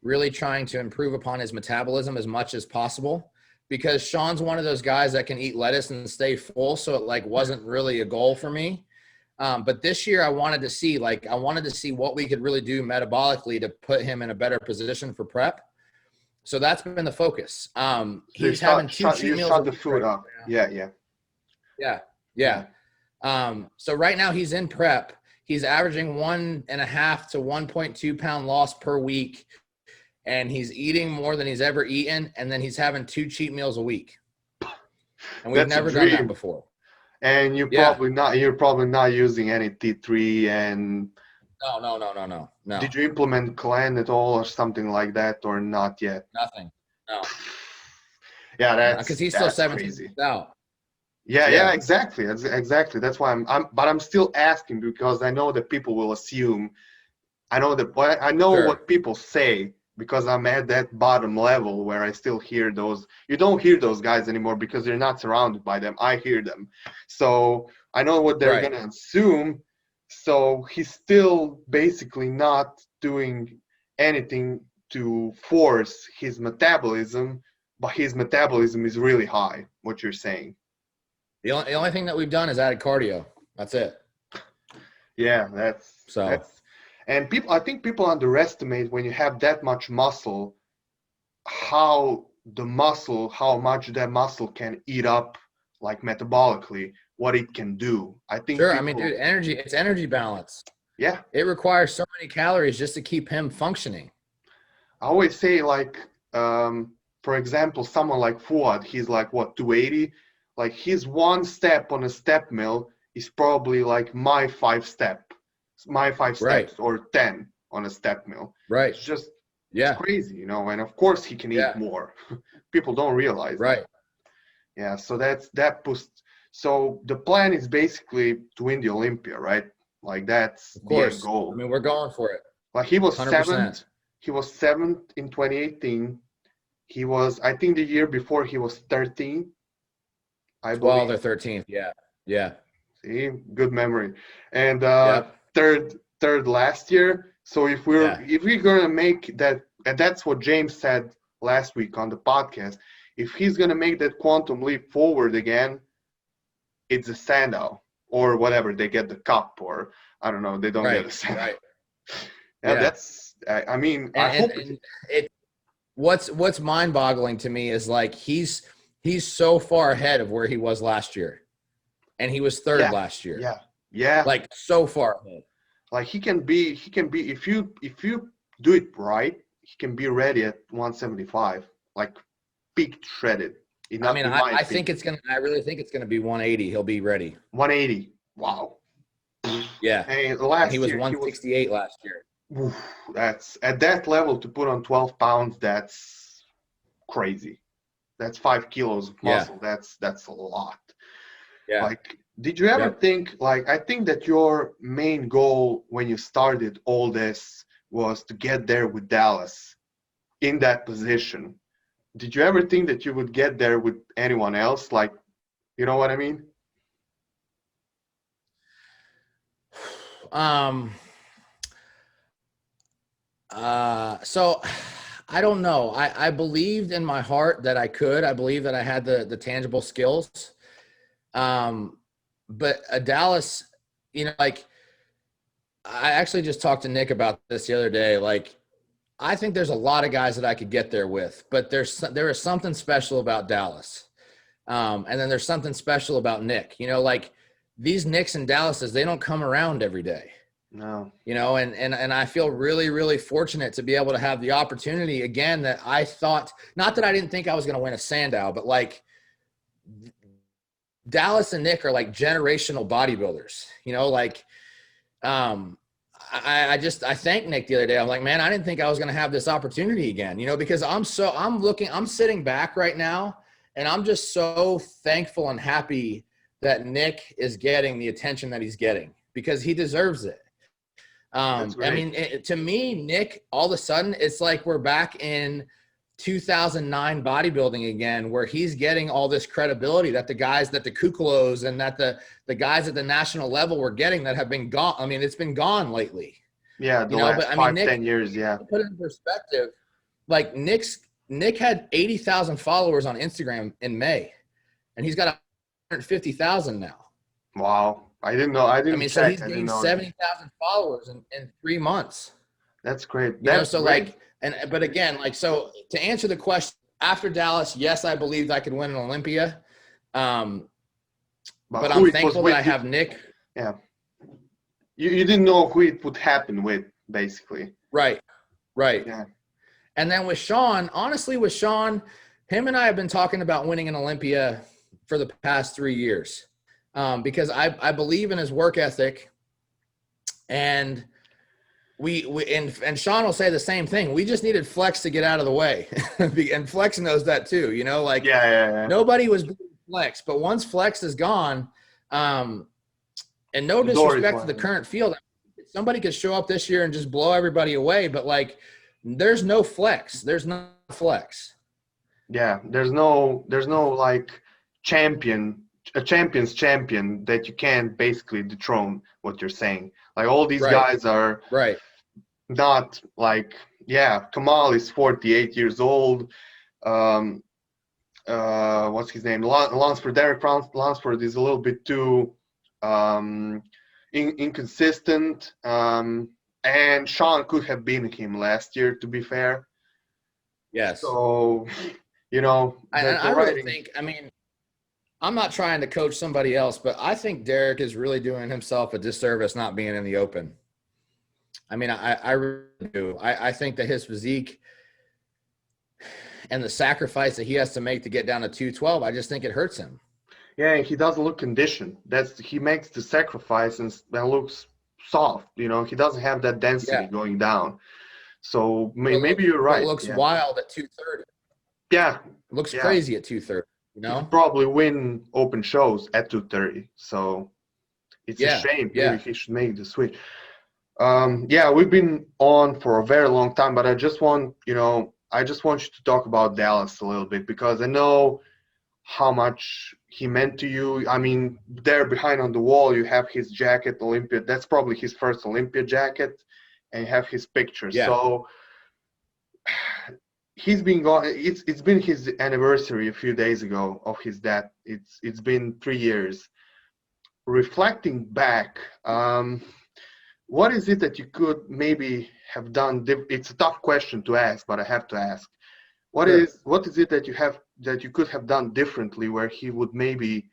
really trying to improve upon his metabolism as much as possible, because Sean's one of those guys that can eat lettuce and stay full. So it like wasn't really a goal for me. But this year I wanted to see what we could really do metabolically to put him in a better position for prep. So that's been the focus. He's having two cheat meals. Shut the food up. Yeah. So right now he's in prep. He's averaging 1.5 to 1.2 pound loss per week, and he's eating more than he's ever eaten. And then he's having 2 cheat meals a week, and we've never done that before. And you're probably not using any T3 and. No. Did you implement Clan at all or something like that, or not yet? Nothing. No. Yeah, that's because he's still 17 out. Yeah, exactly. That's why I'm still asking, because I know that people will assume. I know what people say, because I'm at that bottom level where I still hear those. You don't hear those guys anymore because you're not surrounded by them. I hear them, so I know what they're gonna assume. So he's still basically not doing anything to force his metabolism, but his metabolism is really high. What you're saying? The only thing that we've done is added cardio. That's it. Yeah, and I think people underestimate when you have that much muscle, how much that muscle can eat up, like metabolically, what it can do. I think. Sure. I mean, dude, it's energy balance. Yeah. It requires so many calories just to keep him functioning. I always say, like, for example, someone like Fuad, he's like, what, 280? Like his one step on a step mill is probably like my 5 steps or 10 on a step mill. Right. It's just it's crazy, and of course he can eat more. People don't realize that. Yeah, so that boosts. So the plan is basically to win the Olympia, right? Like that's the end goal. I mean, we're going for it. Like he was 100%. 7th. He was 7th in 2018. He was, I think, the year before he was 13th. I believe. 12th or 13th. Yeah. See, good memory. And third last year. So if we're gonna make that, and that's what James said last week on the podcast. If he's gonna make that quantum leap forward again, it's a Sandow or whatever. They get the cup, or I don't know. They don't get a Sandow. Right. That's. I mean, I hope. What's mind-boggling to me is like he's so far ahead of where he was last year, and he was 3rd last year. Yeah. Like so far ahead. Like he can be if you do it right, he can be ready at 175, like peak shredded. I mean, I really think it's gonna be 180. He'll be ready. 180. Wow. Yeah. And he was 168 last year. That's at that level to put on 12 pounds. That's crazy. That's 5 kilos of muscle. That's a lot. Yeah. Like, did you ever think, like, I think that your main goal when you started all this was to get there with Dallas in that position. Did you ever think that you would get there with anyone else? Like, you know what I mean? So I don't know. I believed in my heart that I could. I believed that I had the tangible skills. But Dallas, you know, like I actually just talked to Nick about this the other day. Like, I think there's a lot of guys that I could get there with, but there is something special about Dallas. And then there's something special about Nick. You know, like these Nicks and Dallases, they don't come around every day. No. You know, and I feel really, really fortunate to be able to have the opportunity again that I thought, not that I didn't think I was going to win a Sandow, but like Dallas and Nick are like generational bodybuilders, you know, like, I thanked Nick the other day. I'm like, man, I didn't think I was going to have this opportunity again, you know, because I'm sitting back right now and I'm just so thankful and happy that Nick is getting the attention that he's getting because he deserves it. I mean, to me, Nick, all of a sudden, it's like we're back in 2009 bodybuilding again, where he's getting all this credibility that the guys, that the 𝗣𝗘𝗙𝗘𝗞s and that the guys at the national level were getting that have been gone. I mean, it's been gone lately. Yeah, the last 5-10 years, yeah. To put it in perspective, like Nick had 80,000 followers on Instagram in May, and he's got 150,000 now. Wow. I didn't know. I mean, so he's gained 70,000 followers in 3 months. That's great. You know, so great. But again, like, so to answer the question, after Dallas, yes, I believed I could win an Olympia. But I'm thankful that I have Nick. Yeah. You didn't know who it would happen with, basically. Right. Yeah. And then with Sean, honestly, him and I have been talking about winning an Olympia for the past 3 years. Because I believe in his work ethic, and and Sean will say the same thing. We just needed Flex to get out of the way, and Flex knows that too. You know, like nobody was beating Flex, but once Flex is gone, and no disrespect to the current field, somebody could show up this year and just blow everybody away. But like, there's no Flex. There's no Flex. Yeah, there's no like a champion's champion that you can't basically dethrone. What you're saying, like all these guys are not like, Kamal is 48 years old. What's his name? Derek Lunsford is a little bit too inconsistent. And Sean could have been him last year, to be fair. Yes. So, you know, I really think, I mean, I'm not trying to coach somebody else, but I think Derek is really doing himself a disservice not being in the open. I mean, I really do. I think that his physique and the sacrifice that he has to make to get down to 212, I just think it hurts him. Yeah, he doesn't look conditioned. He makes the sacrifice and looks soft. You know, he doesn't have that density going down. So maybe you're right. It looks wild at 230. Yeah. It looks crazy at 230. You know, he could probably win open shows at 230. So it's a shame. Maybe he should make the switch. We've been on for a very long time, but I just want you to talk about Dallas a little bit, because I know how much he meant to you. I mean, there behind on the wall, you have his jacket, Olympia. That's probably his first Olympia jacket, and you have his picture. Yeah. So he's been gone. It's been his anniversary a few days ago of his death. It's been 3 years. Reflecting back, what is it that you could maybe have done? It's a tough question to ask, but I have to ask. What is it that you could have done differently, where he would maybe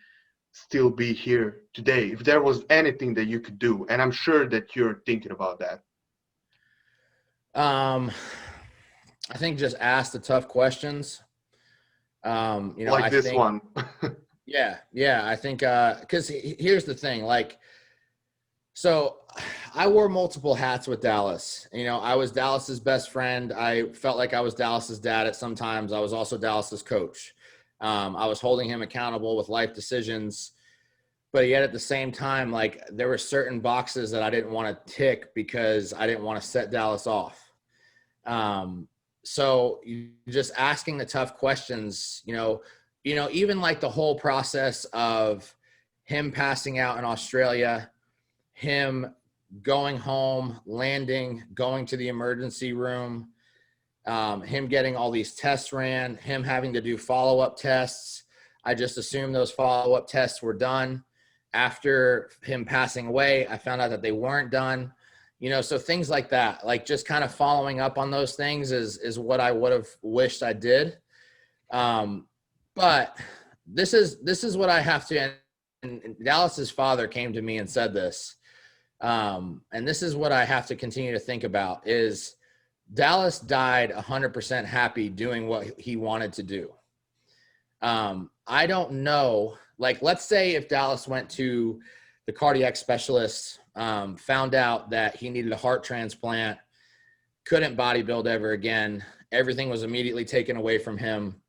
still be here today, if there was anything that you could do? And I'm sure that you're thinking about that. I think just ask the tough questions. Like this one. Yeah. I think, because here's the thing, like, so I wore multiple hats with Dallas. You know, I was Dallas's best friend. I felt like I was Dallas's dad at some times. I was also Dallas's coach. I was holding him accountable with life decisions, but yet at the same time, like, there were certain boxes that I didn't want to tick because I didn't want to set Dallas off. so you just asking the tough questions, even like the whole process of him passing out in Australia, him going home, landing, going to the emergency room, him getting all these tests ran, him having to do follow-up tests. I just assumed those follow-up tests were done. After him passing away, I found out that they weren't done. So things like that, like just kind of following up on those things is what I would have wished I did. But this is what I have to, and Dallas's father came to me and said this. And this is what I have to continue to think about is Dallas died 100% happy doing what he wanted to do. I don't know, like, let's say if Dallas went to the cardiac specialist, found out that he needed a heart transplant, couldn't bodybuild ever again, everything was immediately taken away from him.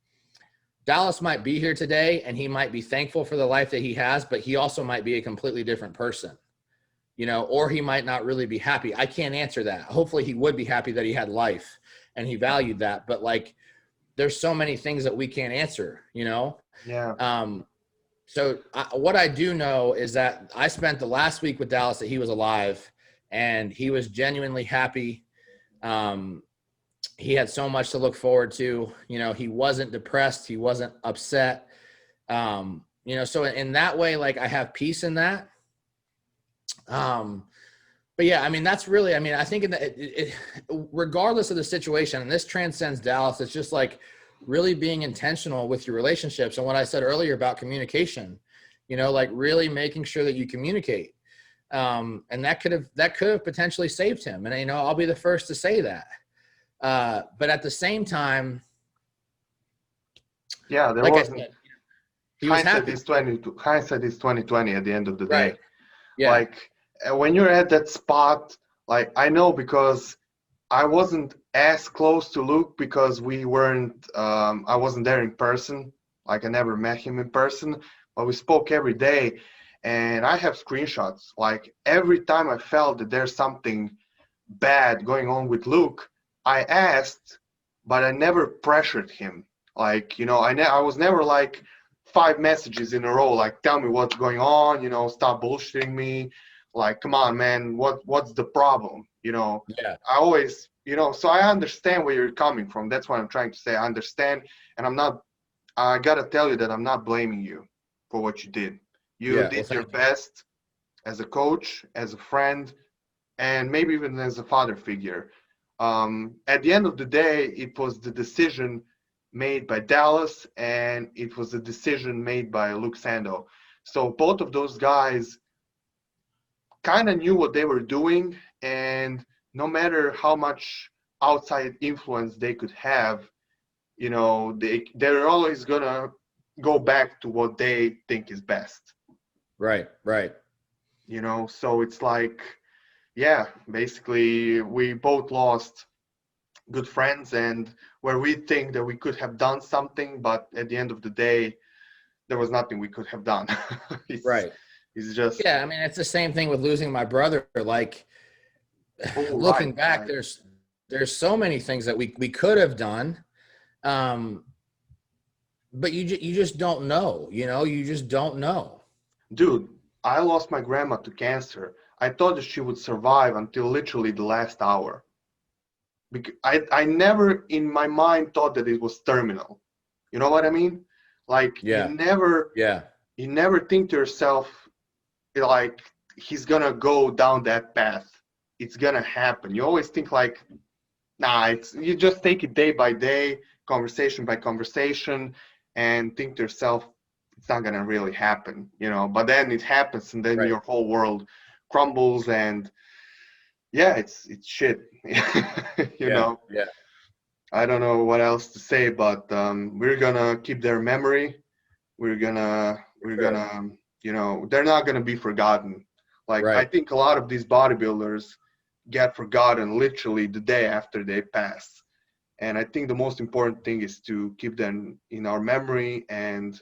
Dallas might be here today and he might be thankful for the life that he has, but he also might be a completely different person, or he might not really be happy. I can't answer that. Hopefully he would be happy that he had life and he valued that. But like, there's so many things that we can't answer, Yeah. So what I do know is that I spent the last week with Dallas that he was alive and he was genuinely happy. He had so much to look forward to, he wasn't depressed. He wasn't upset. So in that way, like I have peace in that. But yeah, that's really, I think regardless of the situation, and this transcends Dallas, it's just like really being intentional with your relationships. And what I said earlier about communication, like really making sure that you communicate. And that could have potentially saved him. And, I'll be the first to say that. But at the same time, yeah, there like wasn't. I said, he was happy. Hindsight is 2020 at the end of the day. Right. Yeah. Like when you're at that spot, like I know because I wasn't as close to Luke because we weren't. I wasn't there in person. Like I never met him in person, but we spoke every day, and I have screenshots. Like every time I felt that there's something bad going on with Luke, I asked, but I never pressured him. Like, I was never like 5 messages in a row, like, tell me what's going on, stop bullshitting me. Like, come on, man, what's the problem? Yeah. I always, so I understand where you're coming from. That's what I'm trying to say. I understand. And I got to tell you that I'm not blaming you for what you did. You did your best as a coach, as a friend, and maybe even as a father figure. At the end of the day, it was the decision made by Dallas and it was the decision made by Luke Sando. So both of those guys kind of knew what they were doing, and no matter how much outside influence they could have, they're always gonna go back to what they think is best. Right. So it's like, yeah, basically we both lost good friends, and where we think that we could have done something, but at the end of the day, there was nothing we could have done. Right. It's just, yeah. It's the same thing with losing my brother. Like looking back, there's so many things that we could have done. But you just don't know, you just don't know. Dude, I lost my grandma to cancer. I thought that she would survive until literally the last hour. Because I never in my mind thought that it was terminal. You know what I mean? Like you never think to yourself like he's gonna go down that path. It's gonna happen. You always think like, nah, you just take it day by day, conversation by conversation, and think to yourself, it's not gonna really happen, But then it happens, and then your whole world crumbles, and yeah, it's shit. know. Yeah. I don't know what else to say, but we're gonna keep their memory. We're gonna, they're not gonna be forgotten. Like I think a lot of these bodybuilders get forgotten literally the day after they pass. And I think the most important thing is to keep them in our memory, and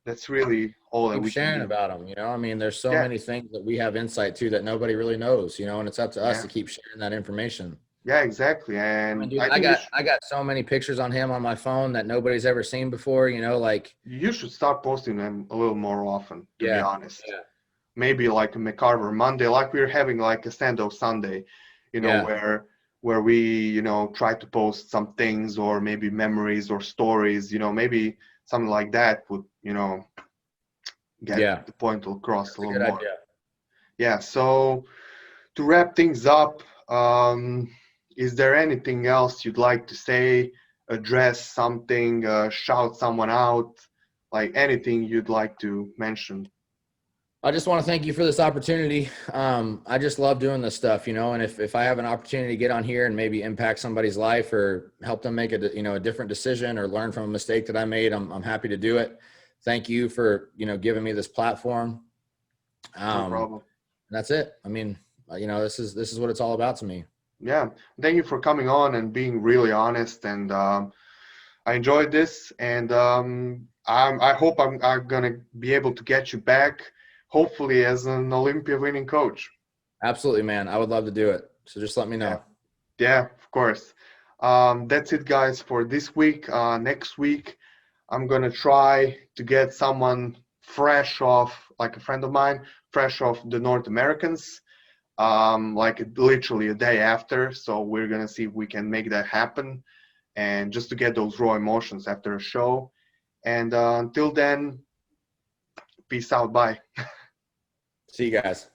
that's really all that we can sharing do. about them. There's so many things that we have insight to that nobody really knows, and it's up to us to keep sharing that information. Yeah, exactly. I mean, And dude, I think I got so many pictures on him on my phone that nobody's ever seen before. You know, like you should start posting them a little more often, to be yeah, honest. yeah, Maybe like a McCarver Monday, like we're having like a stand-up Sunday, yeah, where we, try to post some things or maybe memories or stories, maybe something like that would, get yeah. the point across a That's a little good more. idea. Yeah. So to wrap things up, is there anything else you'd like to say, address something, shout someone out, like anything you'd like to mention? I just want to thank you for this opportunity. I just love doing this stuff, you know, and if I have an opportunity to get on here and maybe impact somebody's life or help them make a different decision or learn from a mistake that I made, I'm happy to do it. Thank you for, giving me this platform. No Um, problem. that's it. I mean, this is what it's all about to me. Yeah. Thank you for coming on and being really honest. And I enjoyed this. And I hope I'm going to be able to get you back, hopefully, as an Olympia winning coach. Absolutely, man. I would love to do it. So just let me Yeah. know. Yeah, of course. That's it, guys, for this week. Next week, I'm gonna try to get someone fresh off, like a friend of mine, fresh off the North Americans, like literally a day after. So we're gonna see if we can make that happen, and just to get those raw emotions after a show. And until then, peace out. Bye. See you guys.